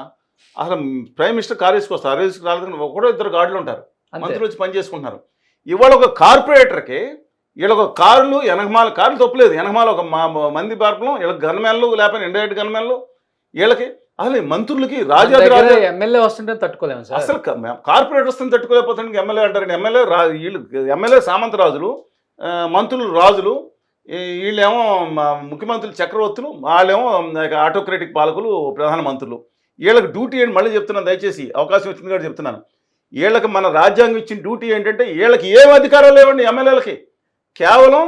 అసలు ప్రైమ్ మినిస్టర్ కారు వేసుకొస్తారు, కారు వేసుకు రాలేదు, ఒకడో ఇద్దరు గార్డులు ఉంటారు, అంతే. మంత్రులు వచ్చి పని చేసుకుంటున్నారు. ఇవాళ ఒక కార్పొరేటర్కి వీళ్ళ ఒక కార్లు ఎనకమాల కార్లు తప్పలేదు, ఎనకమాల ఒక మంది పార్పలం, వీళ్ళకి గన్మెన్లు లేకపోతే ఇండైరెక్ట్ గన్మెన్లు, వీళ్ళకి అసలు ఈ మంత్రులకి రాజాది ఎమ్మెల్యే వస్తుంటే తట్టుకోలేము సార్. అసలు కార్పొరేట్ వస్తుంది తట్టుకోలేకపోతుంది. ఎమ్మెల్యే అంటారు, ఎమ్మెల్యే వీళ్ళు ఎమ్మెల్యే సామంతరాజులు, మంత్రులు రాజులు, వీళ్ళేమో ముఖ్యమంత్రులు చక్రవర్తులు, వాళ్ళేమో ఆటోక్రటిక్ పాలకులు ప్రధానమంత్రులు. వీళ్ళకి డ్యూటీ ఏంటి మళ్ళీ చెప్తున్నాను, దయచేసి అవకాశం వచ్చింది కాబట్టి చెప్తున్నాను. వీళ్ళకి మన రాజ్యాంగం ఇచ్చిన డ్యూటీ ఏంటంటే వీళ్ళకి ఏం అధికారం లేవండి. ఎమ్మెల్యేలకి కేవలం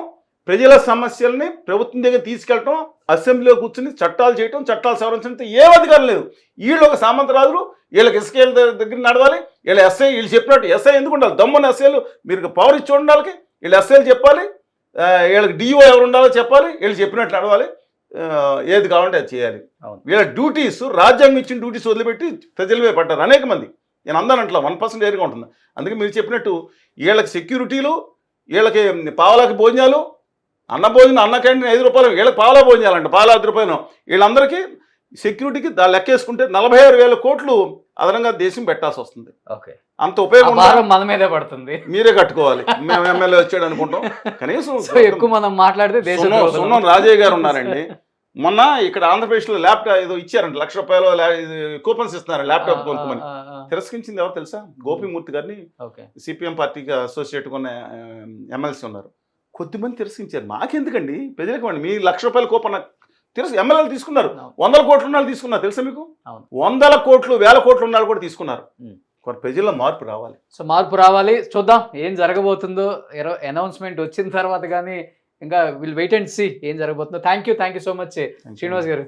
ప్రజల సమస్యల్ని ప్రభుత్వం దగ్గర తీసుకెళ్ళటం, అసెంబ్లీలో కూర్చుని చట్టాలు చేయటం, చట్టాలు సవరించడం, ఏం అధికారం లేదు. వీళ్ళు ఒక సామంతరాజులు, వీళ్ళకి ఎస్కేల దగ్గర నడవాలి. వీళ్ళ ఎస్ఐ వీళ్ళు చెప్పినట్టు ఎస్ఐ ఎందుకు ఉండాలి? దమ్మున్న ఎస్ఐలు మీరు పవర్ ఇచ్చి ఉండాలి, వీళ్ళు ఎస్ఐలు చెప్పాలి, వీళ్ళకి డిఓ ఎవరు ఉండాలో చెప్పాలి, వీళ్ళు చెప్పినట్టు నడవాలి, ఏది కావాలంటే అది చేయాలి. వీళ్ళ డ్యూటీస్ రాజ్యాంగం ఇచ్చిన డ్యూటీస్ వదిలిపెట్టి ప్రజలవే పడ్డారు అనేక మంది. నేను అందానంట్లా 1% ఏరిగా ఉంటుంది. అందుకే మీరు చెప్పినట్టు వీళ్ళకి సెక్యూరిటీలు, వీళ్ళకి పావలాకి భోజనాలు, అన్న భోజనం, అన్న క్యాంటీన్ 5 రూపాయలు, వీళ్ళకి పావలా భోజనాలంట, పావలా 10 రూపాయలు. వీళ్ళందరికీ సెక్యూరిటీకి లెక్కేసుకుంటే 46,000 కోట్లు అదనంగా దేశం పెట్టాల్సి వస్తుంది. అంత ఉపయోగం మన మీదే పడుతుంది, మీరే కట్టుకోవాలి. మేము ఎమ్మెల్యే వచ్చాడు అనుకుంటాం. కనీసం ఎక్కువ మనం మాట్లాడితే సున్నం రాజయ్య గారు ఉన్నారండి. మొన్న ఇక్కడ ఆంధ్రప్రదేశ్లో ల్యాప్టాప్ ఏదో ఇచ్చారంట, ₹1,00,000 కూపన్స్ ఇస్తున్నారు ల్యాప్టాప్ కొనుక్కోమని. తిరస్కరించింది ఎవరు తెలుసా? గోపిమూర్తి గారిని, సిపిఎం పార్టీకి అసోసియేట్ ఉన్న ఎమ్మెల్సీ ఉన్నారు. కొద్దిమంది తిరస్కరించారు. మాకెందుకండి, ప్రజలకు వాడిని. మీ ₹1,00,000 కూపన్ ఎమ్మెల్యేలు తీసుకున్నారు, 100 కోట్ల ఉన్నాళ్ళు తీసుకున్నారు. తెలుసా మీకు? 100 కోట్లు 1000 కోట్లు ఉన్నాళ్ళు కూడా తీసుకున్నారు. ప్రజల్లో మార్పు రావాలి. సో మార్పు రావాలి, చూద్దాం ఏం జరగబోతుందో. అనౌన్స్మెంట్ వచ్చిన తర్వాత కానీ ఇంకా విల్ వెయిట్ అండ్ సీ ఏం జరగబోతుందో. Thank you so much Srinivas గారు.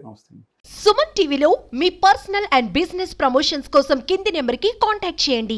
సుమన్ టీవీలో మీ పర్సనల్ అండ్ బిజినెస్ ప్రమోషన్స్ కోసం కింది నెంబర్కి కాంటాక్ట్ చేయండి.